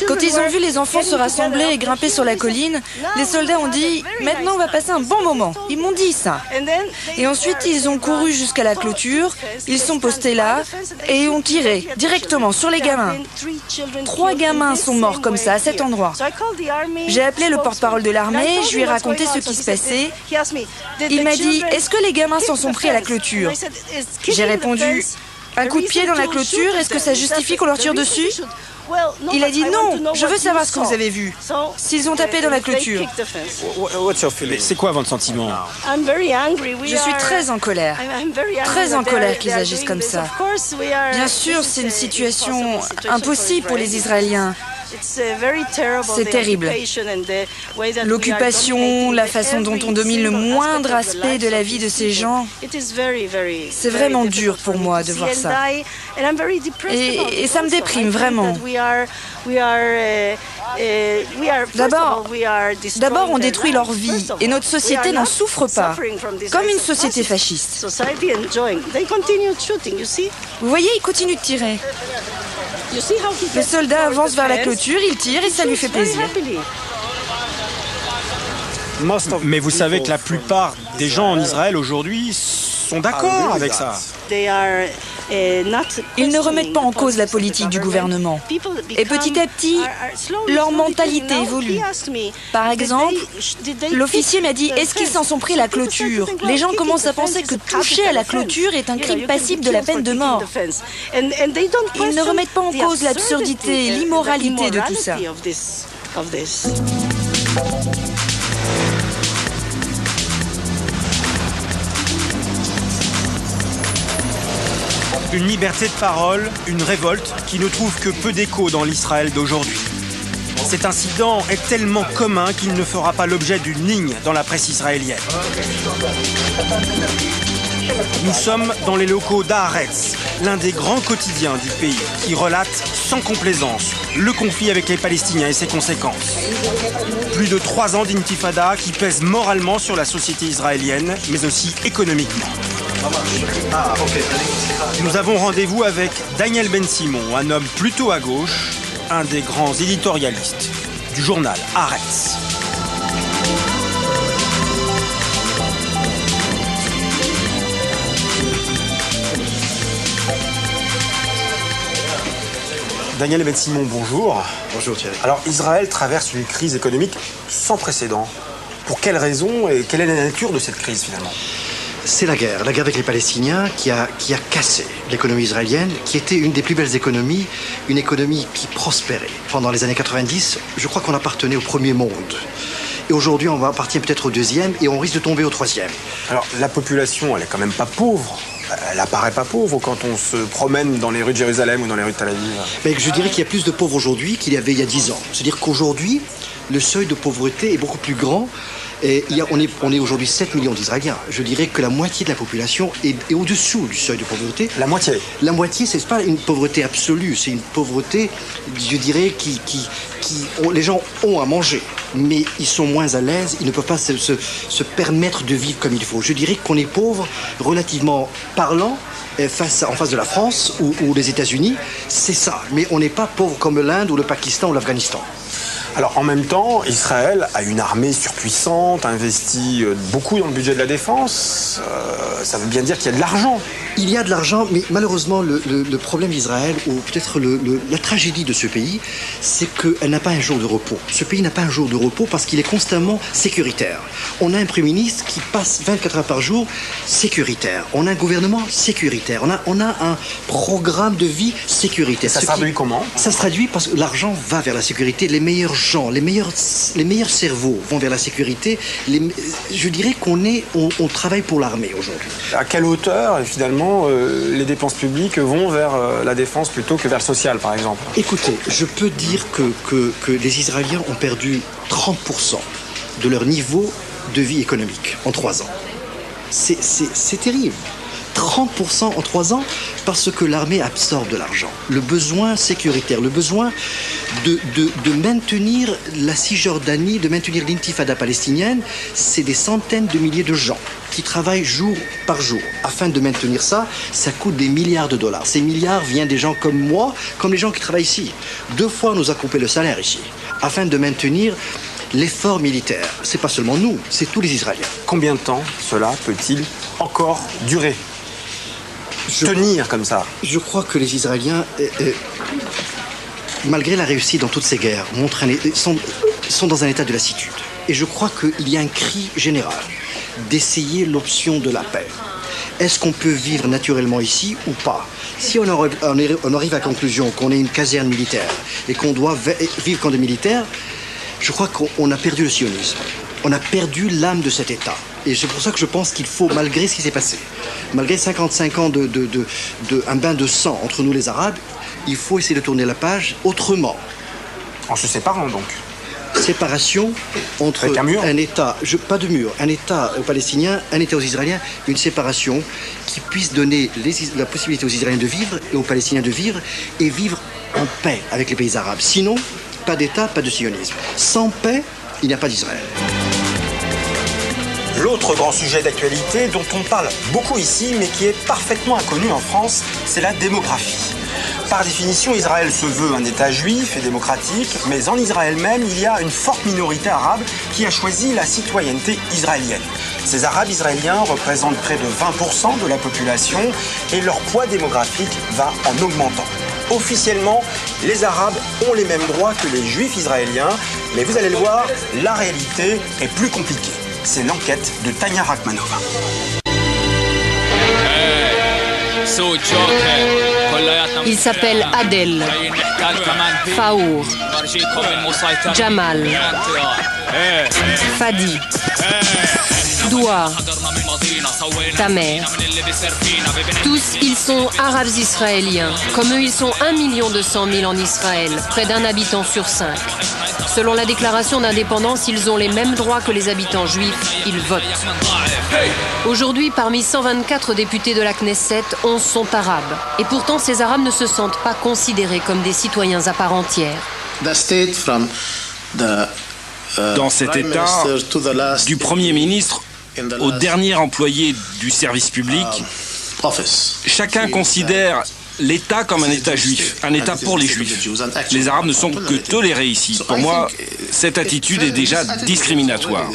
Quand ils ont vu les enfants se rassembler et grimper sur la colline, les soldats ont dit « Maintenant, on va passer un bon moment ». Ils m'ont dit ça. Et ensuite, ils ont couru jusqu'à la clôture, ils sont postés là et ont tiré directement sur les gamins. 3 gamins sont morts comme ça, à cet endroit. J'ai appelé le porte-parole de l'armée, je lui ai raconté ce qui se passait. Il m'a dit « Est-ce que les gamins s'en sont pris à la clôture ?» J'ai répondu « Un coup de pied dans la clôture, est-ce que ça justifie qu'on leur tire dessus ?» Il a dit non, je veux savoir ce que vous avez vu. S'ils ont tapé dans la clôture. C'est quoi votre sentiment? Je suis très en colère. Très en colère qu'ils agissent comme ça. Bien sûr, c'est une situation impossible pour les Israéliens. C'est terrible. L'occupation, la façon dont on domine le moindre aspect de la vie de ces gens, c'est vraiment dur pour moi de voir ça. Et ça me déprime vraiment. D'abord, on détruit leur vie et notre société n'en souffre pas, comme une société fasciste. Vous voyez, ils continuent de tirer. Le soldat avance vers la clôture, il tire et ça lui fait plaisir. Mais vous savez que la plupart des gens en Israël aujourd'hui sont d'accord avec ça. Ils ne remettent pas en cause la politique du gouvernement. Et petit à petit, leur mentalité évolue. Par exemple, l'officier m'a dit « Est-ce qu'ils s'en sont pris à la clôture ?» Les gens commencent à penser que toucher à la clôture est un crime passible de la peine de mort. Ils ne remettent pas en cause l'absurdité, l'immoralité de tout ça. Une liberté de parole, une révolte qui ne trouve que peu d'écho dans l'Israël d'aujourd'hui. Cet incident est tellement commun qu'il ne fera pas l'objet d'une ligne dans la presse israélienne. Nous sommes dans les locaux d'Haaretz, l'un des grands quotidiens du pays, qui relate sans complaisance le conflit avec les Palestiniens et ses conséquences. Plus de 3 ans d'intifada qui pèsent moralement sur la société israélienne, mais aussi économiquement. Nous avons rendez-vous avec Daniel Ben-Simon, un homme plutôt à gauche, un des grands éditorialistes du journal Haaretz. Daniel Ben-Simon, bonjour. Bonjour Thierry. Alors Israël traverse une crise économique sans précédent. Pour quelles raisons et quelle est la nature de cette crise finalement? C'est la guerre avec les Palestiniens qui a cassé l'économie israélienne, qui était une des plus belles économies, une économie qui prospérait. Pendant les années 90, je crois qu'on appartenait au premier monde. Et aujourd'hui, on va appartenir peut-être au deuxième et on risque de tomber au troisième. Alors la population, elle est quand même pas pauvre. elle apparaît pas pauvre quand on se promène dans les rues de Jérusalem ou dans les rues de Tel Aviv. Mais je dirais qu'il y a plus de pauvres aujourd'hui qu'il y avait il y a 10 ans. C'est-à-dire qu'aujourd'hui, le seuil de pauvreté est beaucoup plus grand. Et on est aujourd'hui 7 millions d'Israéliens. Je dirais que la moitié de la population est au-dessous du seuil de pauvreté. La moitié? La moitié, c'est pas une pauvreté absolue, c'est une pauvreté, je dirais, les gens ont à manger, mais ils sont moins à l'aise, ils ne peuvent pas se permettre de vivre comme il faut. Je dirais qu'on est pauvre, relativement parlant, en face de la France ou des États-Unis, c'est ça. Mais on n'est pas pauvre comme l'Inde ou le Pakistan ou l'Afghanistan. Alors en même temps, Israël a une armée surpuissante, investit beaucoup dans le budget de la défense. Ça veut bien dire qu'il y a de l'argent. Il y a de l'argent, mais malheureusement, le problème d'Israël, ou peut-être la tragédie de ce pays, c'est qu'elle n'a pas un jour de repos. Ce pays n'a pas un jour de repos parce qu'il est constamment sécuritaire. On a un Premier ministre qui passe 24 heures par jour sécuritaire. On a un gouvernement sécuritaire. On a un programme de vie sécuritaire. Ça se traduit comment? Ça se traduit parce que l'argent va vers la sécurité. Les meilleurs gens, les meilleurs cerveaux vont vers la sécurité. Je dirais on travaille pour l'armée aujourd'hui. À quelle hauteur, finalement, les dépenses publiques vont vers la défense plutôt que vers le social, par exemple? Écoutez, je peux dire que les Israéliens ont perdu 30% de leur niveau de vie économique en 3 ans. C'est terrible. 30% en 3 ans parce que l'armée absorbe de l'argent. Le besoin sécuritaire, le besoin de maintenir la Cisjordanie, de maintenir l'intifada palestinienne, c'est des centaines de milliers de gens qui travaillent jour par jour. Afin de maintenir ça, ça coûte des milliards de dollars. Ces milliards viennent des gens comme moi, comme les gens qui travaillent ici. 2 fois, on nous a coupé le salaire ici, afin de maintenir l'effort militaire. C'est pas seulement nous, c'est tous les Israéliens. Combien de temps cela peut-il encore durer? Tenir comme ça? Je crois que les Israéliens, malgré la réussite dans toutes ces guerres, sont dans un état de lassitude. Et je crois qu'il y a un cri général d'essayer l'option de la paix. Est-ce qu'on peut vivre naturellement ici ou pas? Si on arrive à la conclusion qu'on est une caserne militaire et qu'on doit vivre comme des militaires, je crois qu'on a perdu le sionisme. On a perdu l'âme de cet État. Et c'est pour ça que je pense qu'il faut, malgré ce qui s'est passé, malgré 55 ans un bain de sang entre nous les Arabes, il faut essayer de tourner la page autrement. En se séparant donc? Séparation entre un État, pas de mur, un État aux Palestiniens, un État aux Israéliens, une séparation qui puisse donner la possibilité aux Israéliens de vivre et aux Palestiniens de vivre et vivre en paix avec les pays arabes. Sinon, pas d'État, pas de sionisme. Sans paix, il n'y a pas d'Israël. L'autre grand sujet d'actualité dont on parle beaucoup ici, mais qui est parfaitement inconnu en France, c'est la démographie. Par définition, Israël se veut un État juif et démocratique, mais en Israël même, il y a une forte minorité arabe qui a choisi la citoyenneté israélienne. Ces Arabes israéliens représentent près de 20% de la population et leur poids démographique va en augmentant. Officiellement, les Arabes ont les mêmes droits que les Juifs israéliens, mais vous allez le voir, la réalité est plus compliquée. C'est l'enquête de Tania Rachmanova. Il s'appelle Adel, Faour, Jamal, Fadi, Doua, Tamer. Tous, ils sont arabes israéliens. Comme eux, ils sont 1 200 000 en Israël, près d'1 habitant sur 5. Selon la déclaration d'indépendance, ils ont les mêmes droits que les habitants juifs, ils votent. Aujourd'hui, parmi 124 députés de la Knesset, 11 sont arabes. Et pourtant, ces arabes ne se sentent pas considérés comme des citoyens à part entière. Dans cet État, du Premier ministre au dernier employé du service public, chacun considère l'État comme un État juif, un État pour les Juifs. Les Arabes ne sont que tolérés ici. Pour moi, cette attitude est déjà discriminatoire.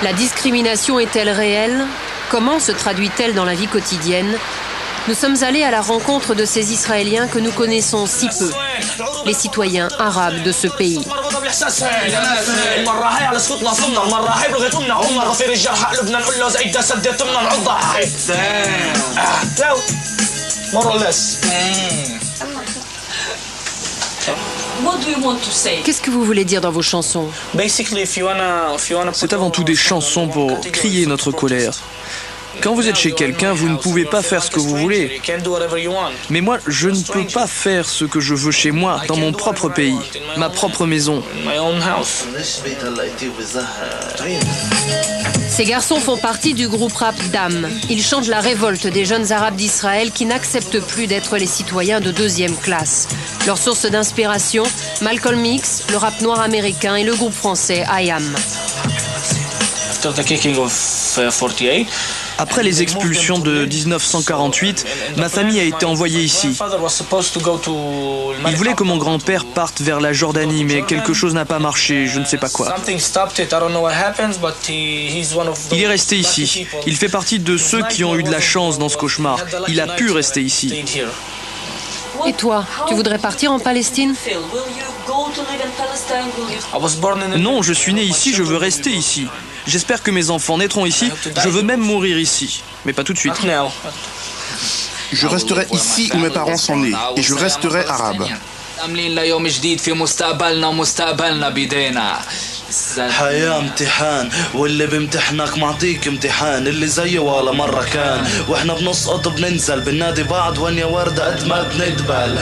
La discrimination est-elle réelle? Comment se traduit-elle dans la vie quotidienne? Nous sommes allés à la rencontre de ces Israéliens que nous connaissons si peu, les citoyens arabes de ce pays. Qu'est-ce que vous voulez dire dans vos chansons? C'est avant tout des chansons pour crier notre colère. Quand vous êtes chez quelqu'un, vous ne pouvez pas faire ce que vous voulez. Mais moi, je ne peux pas faire ce que je veux chez moi, dans mon propre pays, ma propre maison. Ces garçons font partie du groupe rap Dam. Ils chantent la révolte des jeunes arabes d'Israël qui n'acceptent plus d'être les citoyens de deuxième classe. Leur source d'inspiration, Malcolm X, le rap noir américain et le groupe français IAM. Après les expulsions de 1948, ma famille a été envoyée ici. Il voulait que mon grand-père parte vers la Jordanie, mais quelque chose n'a pas marché, je ne sais pas quoi. Il est resté ici. Il fait partie de ceux qui ont eu de la chance dans ce cauchemar. Il a pu rester ici. Et toi, tu voudrais partir en Palestine? Non, je suis né ici, je veux rester ici. J'espère que mes enfants naîtront ici. Je veux même mourir ici, mais pas tout de suite. Je resterai ici où mes parents sont nés, et je resterai arabe. حياة امتحان واللي بامتحنك معطيك امتحان اللي زيه ولا مرة كان واحنا بنسقط بننزل بننادي بعض وين يا وردة قد ما بندبل.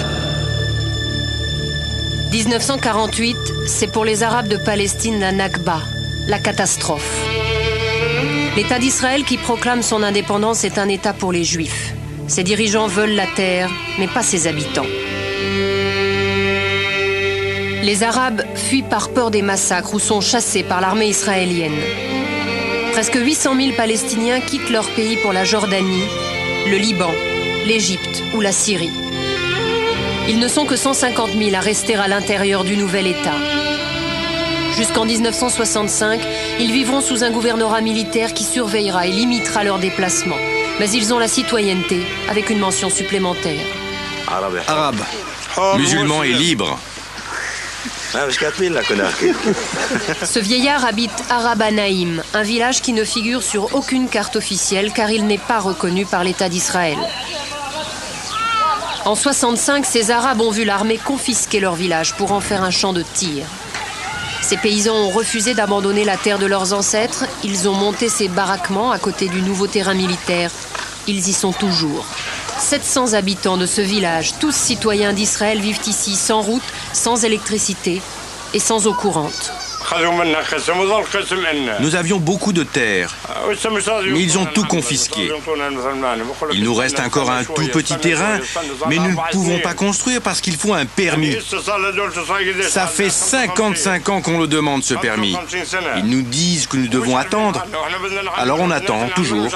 1948, c'est pour les Arabes de Palestine la Nakba, la catastrophe. L'État d'Israël qui proclame son indépendance est un État pour les Juifs. Ses dirigeants veulent la terre, mais pas ses habitants. Les Arabes fuient par peur des massacres ou sont chassés par l'armée israélienne. Presque 800 000 Palestiniens quittent leur pays pour la Jordanie, le Liban, l'Égypte ou la Syrie. Ils ne sont que 150 000 à rester à l'intérieur du nouvel État. Jusqu'en 1965, ils vivront sous un gouvernorat militaire qui surveillera et limitera leurs déplacements. Mais ils ont la citoyenneté avec une mention supplémentaire. Arabe. Musulman et libre. Ce vieillard habite Araba Naïm, un village qui ne figure sur aucune carte officielle car il n'est pas reconnu par l'État d'Israël. En 1965, ces Arabes ont vu l'armée confisquer leur village pour en faire un champ de tir. Ces paysans ont refusé d'abandonner la terre de leurs ancêtres. Ils ont monté ces baraquements à côté du nouveau terrain militaire. Ils y sont toujours. 700 habitants de ce village, tous citoyens d'Israël, vivent ici sans route, sans électricité et sans eau courante. Nous avions beaucoup de terres, mais ils ont tout confisqué. Il nous reste encore un tout petit terrain, mais nous ne pouvons pas construire parce qu'il faut un permis. Ça fait 55 ans qu'on le demande, ce permis. Ils nous disent que nous devons attendre. Alors on attend, toujours.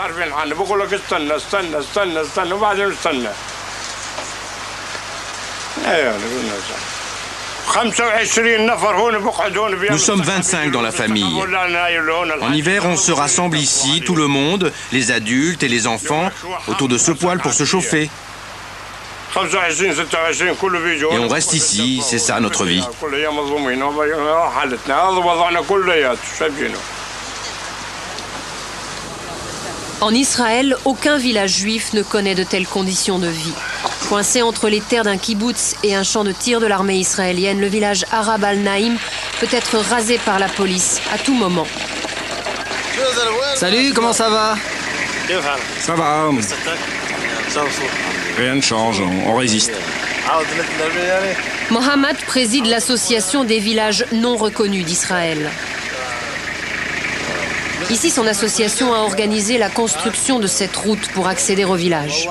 Nous sommes 25 dans la famille. En hiver, on se rassemble ici, tout le monde, les adultes et les enfants, autour de ce poêle pour se chauffer. Et on reste ici, c'est ça notre vie. En Israël, aucun village juif ne connaît de telles conditions de vie. Coincé entre les terres d'un kibboutz et un champ de tir de l'armée israélienne, le village arabe Al-Naïm peut être rasé par la police à tout moment. Salut, comment ça va? Ça va. Rien ne change, on résiste. Mohamed préside l'association des villages non reconnus d'Israël. Ici, son association a organisé la construction de cette route pour accéder au village.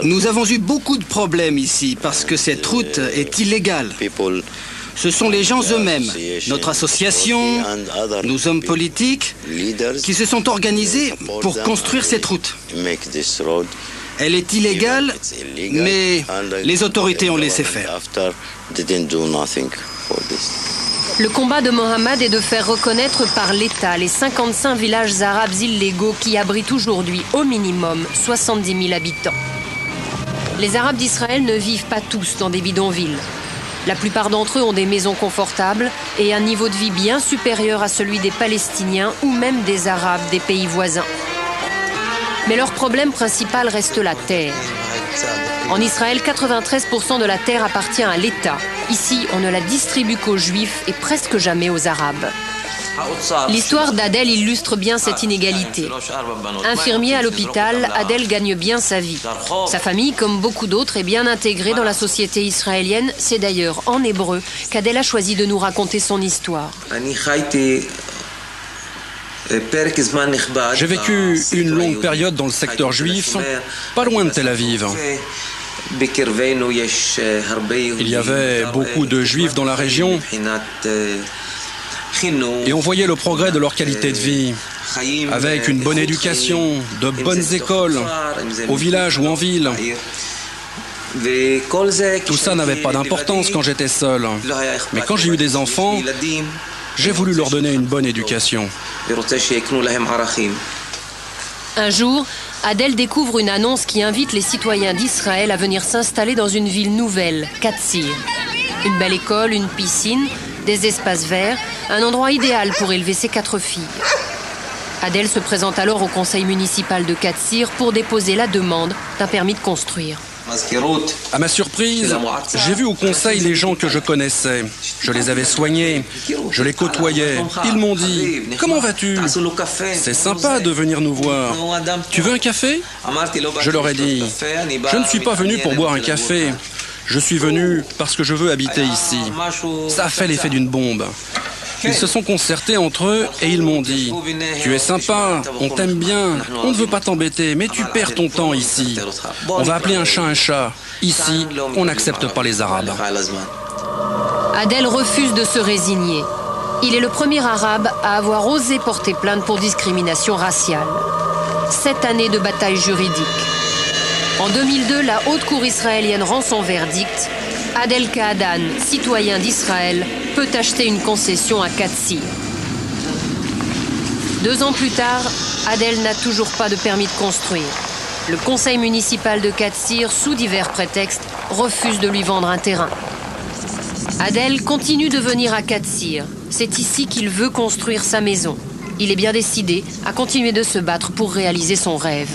Nous avons eu beaucoup de problèmes ici parce que cette route est illégale. Ce sont les gens eux-mêmes, notre association, nos hommes politiques, qui se sont organisés pour construire cette route. Elle est illégale, mais les autorités ont laissé faire. Le combat de Mohamed est de faire reconnaître par l'État les 55 villages arabes illégaux qui abritent aujourd'hui au minimum 70 000 habitants. Les Arabes d'Israël ne vivent pas tous dans des bidonvilles. La plupart d'entre eux ont des maisons confortables et un niveau de vie bien supérieur à celui des Palestiniens ou même des Arabes des pays voisins. Mais leur problème principal reste la terre. En Israël, 93% de la terre appartient à l'État. Ici, on ne la distribue qu'aux Juifs et presque jamais aux Arabes. L'histoire d'Adel illustre bien cette inégalité. Infirmier à l'hôpital, Adel gagne bien sa vie. Sa famille, comme beaucoup d'autres, est bien intégrée dans la société israélienne. C'est d'ailleurs en hébreu qu'Adel a choisi de nous raconter son histoire. J'ai vécu une longue période dans le secteur juif, pas loin de Tel Aviv. Il y avait beaucoup de juifs dans la région et on voyait le progrès de leur qualité de vie, avec une bonne éducation, de bonnes écoles, au village ou en ville. Tout ça n'avait pas d'importance quand j'étais seul. Mais quand j'ai eu des enfants, j'ai voulu leur donner une bonne éducation. Un jour, Adel découvre une annonce qui invite les citoyens d'Israël à venir s'installer dans une ville nouvelle, Katsir. Une belle école, une piscine, des espaces verts, un endroit idéal pour élever ses 4 filles. Adel se présente alors au conseil municipal de Katsir pour déposer la demande d'un permis de construire. À ma surprise, j'ai vu au conseil les gens que je connaissais. Je les avais soignés, je les côtoyais. Ils m'ont dit « Comment vas-tu ? C'est sympa de venir nous voir. Tu veux un café ?» Je leur ai dit « Je ne suis pas venu pour boire un café. Je suis venu parce que je veux habiter ici. » Ça a fait l'effet d'une bombe. Ils se sont concertés entre eux et ils m'ont dit « Tu es sympa, on t'aime bien, on ne veut pas t'embêter, mais tu perds ton temps ici. On va appeler un chat un chat. Ici, on n'accepte pas les Arabes. » Adel refuse de se résigner. Il est le premier Arabe à avoir osé porter plainte pour discrimination raciale. 7 années de bataille juridique. En 2002, la Haute Cour israélienne rend son verdict. Adel Kaadan, citoyen d'Israël, peut acheter une concession à Katsir. 2 ans plus tard, Adel n'a toujours pas de permis de construire. Le conseil municipal de Katsir, sous divers prétextes, refuse de lui vendre un terrain. Adel continue de venir à Katsir. C'est ici qu'il veut construire sa maison. Il est bien décidé à continuer de se battre pour réaliser son rêve.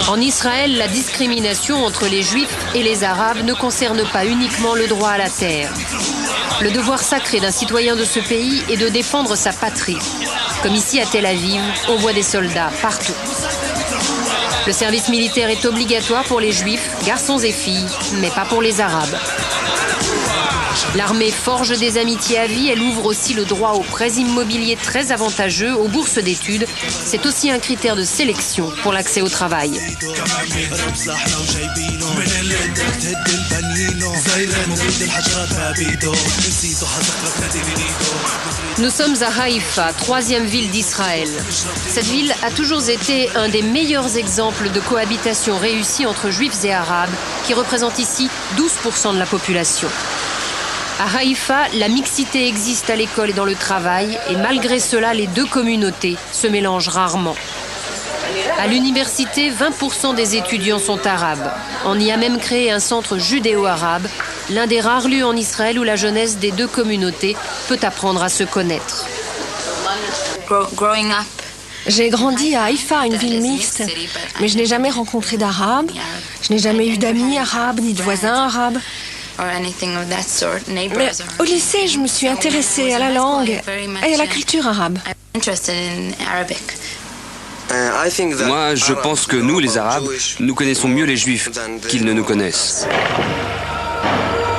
En Israël, la discrimination entre les Juifs et les Arabes ne concerne pas uniquement le droit à la terre. Le devoir sacré d'un citoyen de ce pays est de défendre sa patrie. Comme ici à Tel Aviv, on voit des soldats partout. Le service militaire est obligatoire pour les Juifs, garçons et filles, mais pas pour les Arabes. L'armée forge des amitiés à vie, elle ouvre aussi le droit aux prêts immobiliers très avantageux, aux bourses d'études. C'est aussi un critère de sélection pour l'accès au travail. Nous sommes à Haïfa, 3e ville d'Israël. Cette ville a toujours été un des meilleurs exemples de cohabitation réussie entre Juifs et Arabes, qui représente ici 12% de la population. À Haïfa, la mixité existe à l'école et dans le travail, et malgré cela, les 2 communautés se mélangent rarement. À l'université, 20% des étudiants sont arabes. On y a même créé un centre judéo-arabe, l'un des rares lieux en Israël où la jeunesse des 2 communautés peut apprendre à se connaître. J'ai grandi à Haïfa, une ville mixte, mais je n'ai jamais rencontré d'Arabes. Je n'ai jamais eu d'amis arabes ni de voisins arabes. Mais au lycée, je me suis intéressée à la langue et à la culture arabe. Moi, je pense que nous, les Arabes, nous connaissons mieux les Juifs qu'ils ne nous connaissent.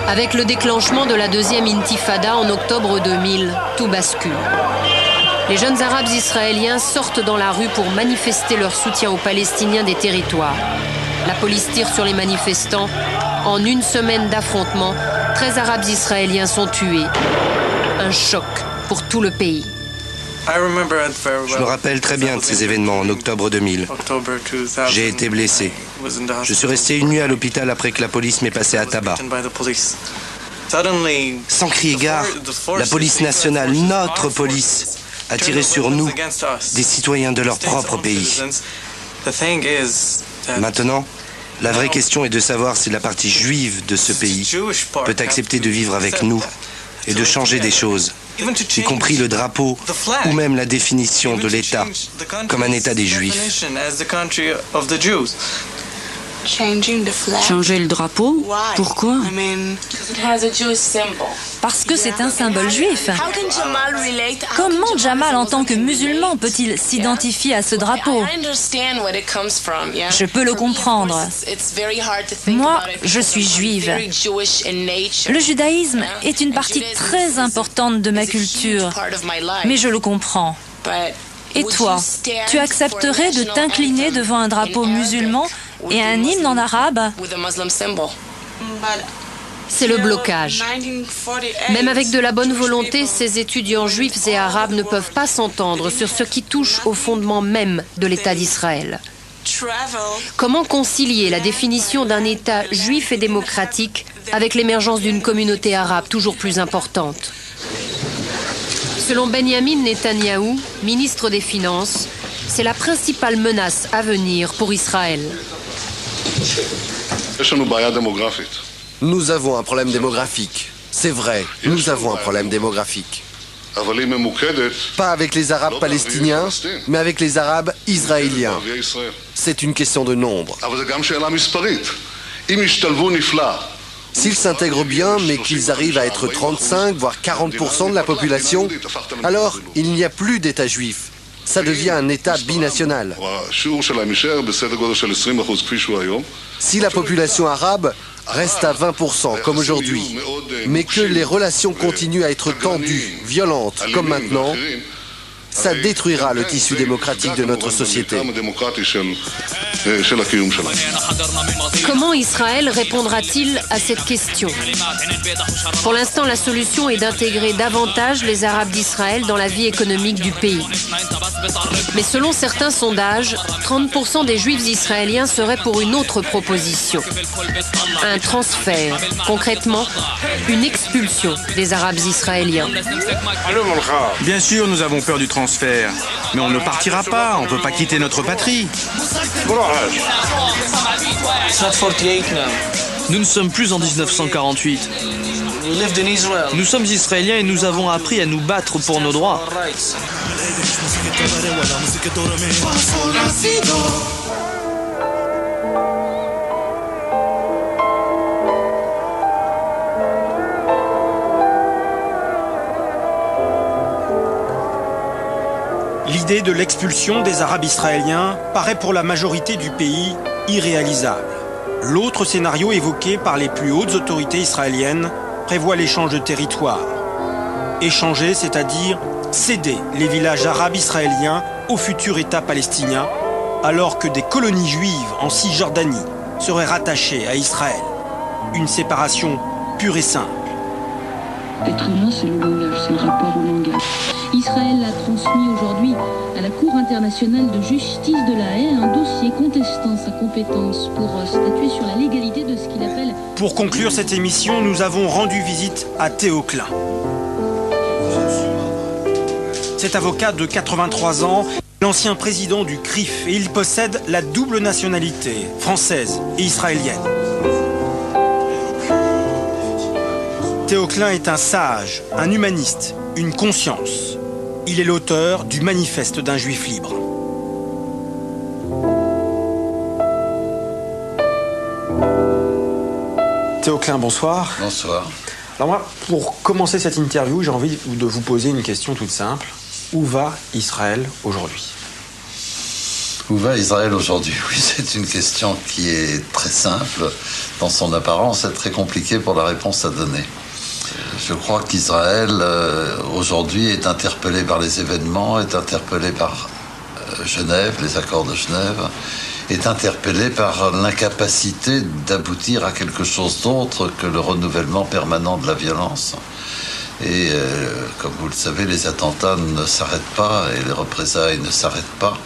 Avec le déclenchement de la 2e intifada en octobre 2000, tout bascule. Les jeunes Arabes israéliens sortent dans la rue pour manifester leur soutien aux Palestiniens des territoires. La police tire sur les manifestants. En 1 semaine d'affrontement, 13 Arabes israéliens sont tués. Un choc pour tout le pays. Je me rappelle très bien de ces événements en octobre 2000. J'ai été blessé. Je suis resté une nuit à l'hôpital après que la police m'ait passé à tabac. Sans crier gare, la police nationale, notre police, a tiré sur nous, des citoyens de leur propre pays. Maintenant, la vraie question est de savoir si la partie juive de ce pays peut accepter de vivre avec nous et de changer des choses. y compris le drapeau ou même la définition de l'État comme un État des Juifs. Changer le drapeau? Pourquoi? Parce que c'est un symbole juif. Comment Jamal, en tant que musulman, peut-il s'identifier à ce drapeau? Je peux le comprendre. Moi, je suis juive. Le judaïsme est une partie très importante de ma culture, mais je le comprends. Et toi, tu accepterais de t'incliner devant un drapeau musulman et un hymne en arabe? C'est le blocage. Même avec de la bonne volonté, ces étudiants juifs et arabes ne peuvent pas s'entendre sur ce qui touche au fondement même de l'État d'Israël. Comment concilier la définition d'un État juif et démocratique avec l'émergence d'une communauté arabe toujours plus importante? Selon Benjamin Netanyahou, ministre des Finances, c'est la principale menace à venir pour Israël. Nous avons un problème démographique. C'est vrai, nous avons un problème démographique. Pas avec les Arabes palestiniens, mais avec les Arabes israéliens. C'est une question de nombre. S'ils s'intègrent bien, mais qu'ils arrivent à être 35, voire 40% de la population, alors il n'y a plus d'État juif. Ça devient un État binational. Si la population arabe reste à 20% comme aujourd'hui, mais que les relations continuent à être tendues, violentes comme maintenant, ça détruira le tissu démocratique de notre société. Comment Israël répondra-t-il à cette question? Pour l'instant, la solution est d'intégrer davantage les Arabes d'Israël dans la vie économique du pays. Mais selon certains sondages, 30% des Juifs israéliens seraient pour une autre proposition. Un transfert, concrètement, une expulsion des Arabes israéliens. Bien sûr, nous avons peur du transfert, mais on ne partira pas, on ne peut pas quitter notre patrie. Nous ne sommes plus en 1948. Nous sommes Israéliens et nous avons appris à nous battre pour nos droits. L'idée de l'expulsion des Arabes israéliens paraît pour la majorité du pays irréalisable. L'autre scénario évoqué par les plus hautes autorités israéliennes prévoit l'échange de territoires. Échanger, c'est-à-dire céder les villages arabes israéliens au futur État palestinien, alors que des colonies juives en Cisjordanie seraient rattachées à Israël. Une séparation pure et simple. L'être humain, c'est le langage, c'est le rapport au langage. Israël a transmis aujourd'hui à la Cour internationale de justice de la Haye un dossier contestant sa compétence pour statuer sur la légalité de ce qu'il appelle... Pour conclure cette émission, nous avons rendu visite à Théo Klein. Cet avocat de 83 ans est l'ancien président du CRIF et il possède la double nationalité, française et israélienne. Théo Klein est un sage, un humaniste, une conscience. Il est l'auteur du Manifeste d'un Juif libre. Théo Klein, bonsoir. Bonsoir. Alors moi, pour commencer cette interview, j'ai envie de vous poser une question toute simple. Où va Israël aujourd'hui? Où va Israël aujourd'hui? Oui, c'est une question qui est très simple dans son apparence et très compliquée pour la réponse à donner. Je crois qu'Israël, aujourd'hui, est interpellé par les événements, est interpellé par Genève, les accords de Genève, est interpellé par l'incapacité d'aboutir à quelque chose d'autre que le renouvellement permanent de la violence. Et comme vous le savez, les attentats ne s'arrêtent pas et les représailles ne s'arrêtent pas.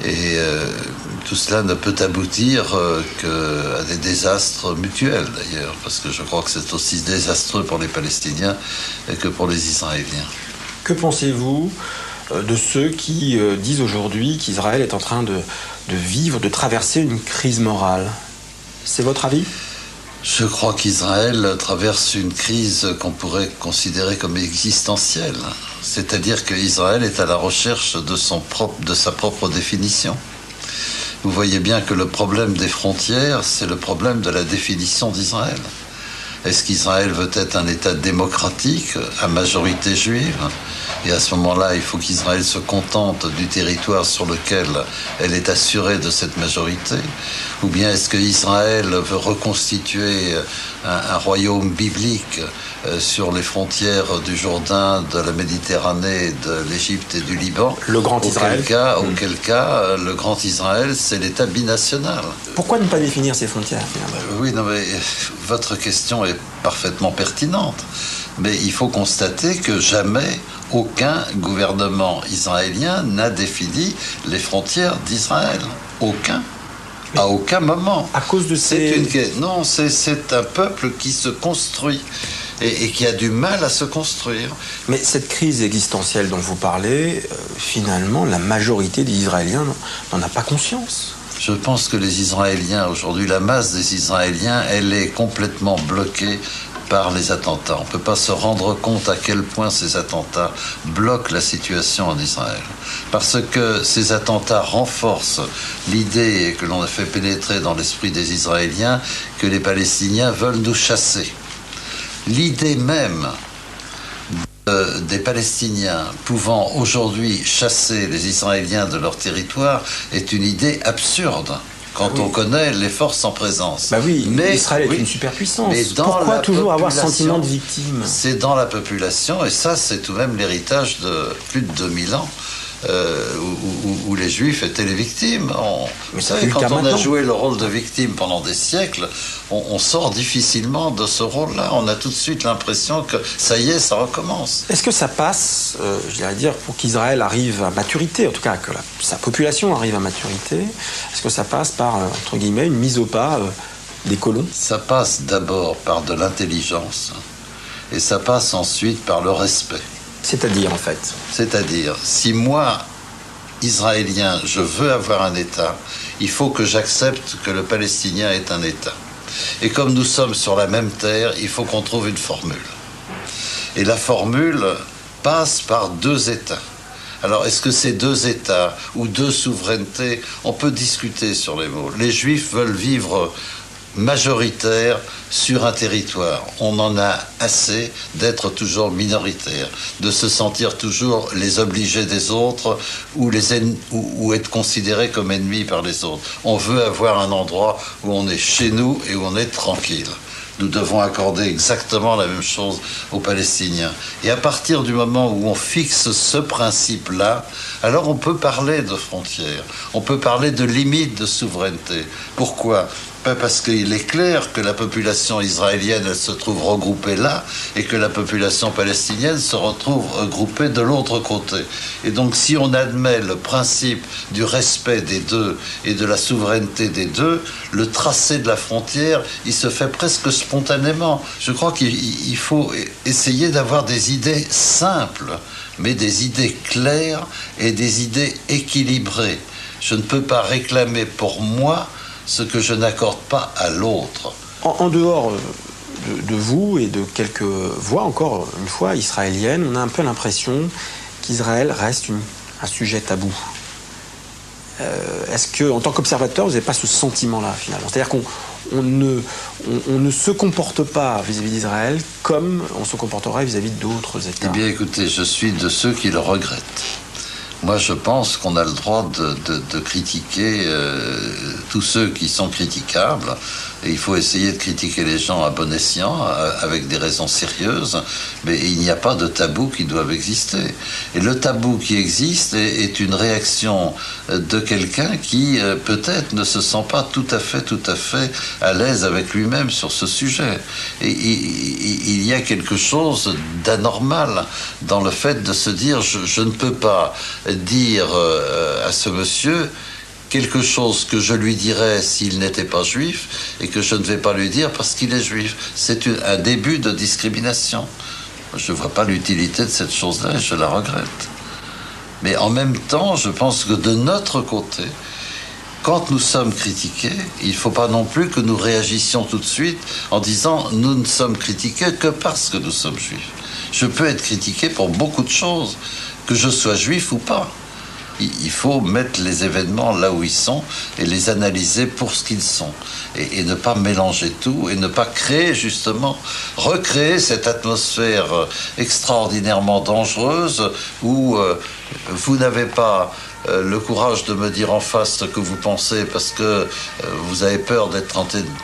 Et tout cela ne peut aboutir qu'à des désastres mutuels, d'ailleurs, parce que je crois que c'est aussi désastreux pour les Palestiniens que pour les Israéliens. Que pensez-vous de ceux qui disent aujourd'hui qu'Israël est en train de vivre, de traverser une crise morale? C'est votre avis? Je crois qu'Israël traverse une crise qu'on pourrait considérer comme existentielle. C'est-à-dire qu'Israël est à la recherche de sa propre définition. Vous voyez bien que le problème des frontières, c'est le problème de la définition d'Israël. Est-ce qu'Israël veut être un État démocratique à majorité juive ? Et à ce moment-là, il faut qu'Israël se contente du territoire sur lequel elle est assurée de cette majorité. Ou bien est-ce qu'Israël veut reconstituer un royaume biblique sur les frontières du Jourdain, de la Méditerranée, de l'Égypte et du Liban? Le Grand Israël. Auquel cas, le Grand Israël, c'est l'État binational. Pourquoi ne pas définir ces frontières, finalement? Oui, non, mais votre question est parfaitement pertinente. Mais il faut constater que jamais aucun gouvernement israélien n'a défini les frontières d'Israël. Aucun. À aucun moment. À cause de Non, c'est un peuple qui se construit et qui a du mal à se construire. Mais cette crise existentielle dont vous parlez, finalement, la majorité des Israéliens n'en a pas conscience. Je pense que les Israéliens, aujourd'hui, la masse des Israéliens, elle est complètement bloquée par les attentats. On ne peut pas se rendre compte à quel point ces attentats bloquent la situation en Israël. Parce que ces attentats renforcent l'idée que l'on a fait pénétrer dans l'esprit des Israéliens que les Palestiniens veulent nous chasser. L'idée même des Palestiniens pouvant aujourd'hui chasser les Israéliens de leur territoire est une idée absurde. Quand on connaît les forces en présence. Bah oui, mais Israël est une superpuissance. Mais pourquoi toujours avoir sentiment de victime? C'est dans la population, et ça c'est tout de même l'héritage de plus de 2000 ans. Où les Juifs étaient les victimes. Vous savez, quand on a joué le rôle de victime pendant des siècles, on sort difficilement de ce rôle-là. On a tout de suite l'impression que ça y est, ça recommence. Est-ce que ça passe, je dirais dire, pour qu'Israël arrive à maturité, en tout cas que sa population arrive à maturité, est-ce que ça passe par, entre guillemets, une mise au pas des colons? Ça passe d'abord par de l'intelligence, et ça passe ensuite par le respect. C'est-à-dire, en fait? C'est-à-dire, si moi, Israélien, je veux avoir un État, il faut que j'accepte que le Palestinien est un État. Et comme nous sommes sur la même terre, il faut qu'on trouve une formule. Et la formule passe par deux États. Alors, est-ce que c'est deux États ou deux souverainetés? On peut discuter sur les mots. Les Juifs veulent vivre majoritaire sur un territoire. On en a assez d'être toujours minoritaire, de se sentir toujours les obligés des autres ou être considérés comme ennemis par les autres. On veut avoir un endroit où on est chez nous et où on est tranquille. Nous devons accorder exactement la même chose aux Palestiniens. Et à partir du moment où on fixe ce principe-là, alors on peut parler de frontières, on peut parler de limites de souveraineté. Pourquoi ? Parce qu'il est clair que la population israélienne, elle se trouve regroupée là, et que la population palestinienne se retrouve regroupée de l'autre côté. Et donc, si on admet le principe du respect des deux et de la souveraineté des deux, le tracé de la frontière, il se fait presque spontanément. Je crois qu'il faut essayer d'avoir des idées simples, mais des idées claires et des idées équilibrées. Je ne peux pas réclamer pour moi ce que je n'accorde pas à l'autre. En dehors de vous et de quelques voix, encore une fois, israéliennes, on a un peu l'impression qu'Israël reste un sujet tabou. Est-ce que, en tant qu'observateur, vous n'avez pas ce sentiment-là, finalement? C'est-à-dire qu'on ne se comporte pas vis-à-vis d'Israël comme on se comporterait vis-à-vis d'autres États. Eh bien, écoutez, je suis de ceux qui le regrettent. Moi, je pense qu'on a le droit de critiquer tous ceux qui sont critiquables. Et il faut essayer de critiquer les gens à bon escient, avec des raisons sérieuses. Mais il n'y a pas de tabou qui doivent exister. Et le tabou qui existe est une réaction de quelqu'un qui, peut-être, ne se sent pas tout à fait à l'aise avec lui-même sur ce sujet. Et il y a quelque chose d'anormal dans le fait de se dire je ne peux pas dire à ce monsieur quelque chose que je lui dirais s'il n'était pas juif et que je ne vais pas lui dire parce qu'il est juif. C'est un début de discrimination. Je ne vois pas l'utilité de cette chose-là et je la regrette. Mais en même temps, je pense que de notre côté, quand nous sommes critiqués, il ne faut pas non plus que nous réagissions tout de suite en disant « nous ne sommes critiqués que parce que nous sommes juifs ». Je peux être critiqué pour beaucoup de choses, que je sois juif ou pas. Il faut mettre les événements là où ils sont et les analyser pour ce qu'ils sont. Et ne pas mélanger tout et ne pas créer justement, recréer cette atmosphère extraordinairement dangereuse où vous n'avez pas le courage de me dire en face ce que vous pensez parce que vous avez peur d'être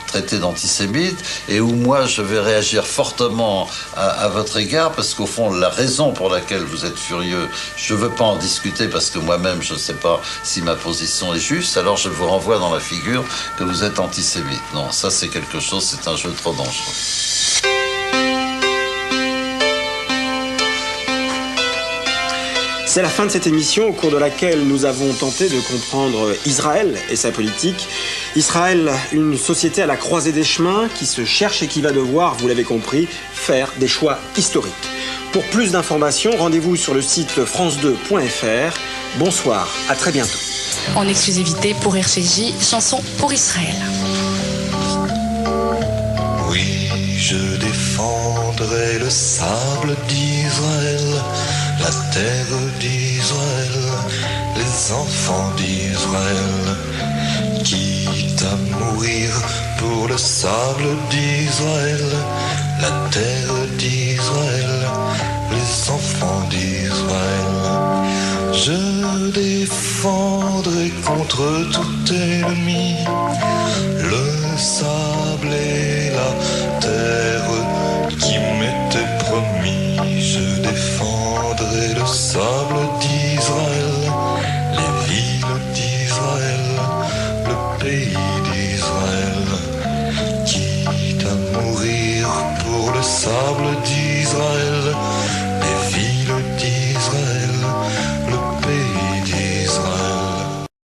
traité d'antisémite et où moi je vais réagir fortement à votre égard parce qu'au fond la raison pour laquelle vous êtes furieux, je ne veux pas en discuter parce que moi-même je ne sais pas si ma position est juste, alors je vous renvoie dans la figure que vous êtes antisémite. Non, ça c'est quelque chose, c'est un jeu trop dangereux. C'est la fin de cette émission au cours de laquelle nous avons tenté de comprendre Israël et sa politique. Israël, une société à la croisée des chemins qui se cherche et qui va devoir, vous l'avez compris, faire des choix historiques. Pour plus d'informations, rendez-vous sur le site france2.fr. Bonsoir, à très bientôt. En exclusivité pour RCJ, chanson pour Israël. Oui, je défendrai le sable d'Israël, la terre d'Israël, les enfants d'Israël, quitte à mourir pour le sable d'Israël, la terre d'Israël, les enfants d'Israël. Je défendrai contre tout ennemi le sable et la terre qui m'étaient promis. Je défendrai le sable d'Israël, les villes d'Israël, le pays d'Israël. Quitte à mourir pour le sable d'Israël,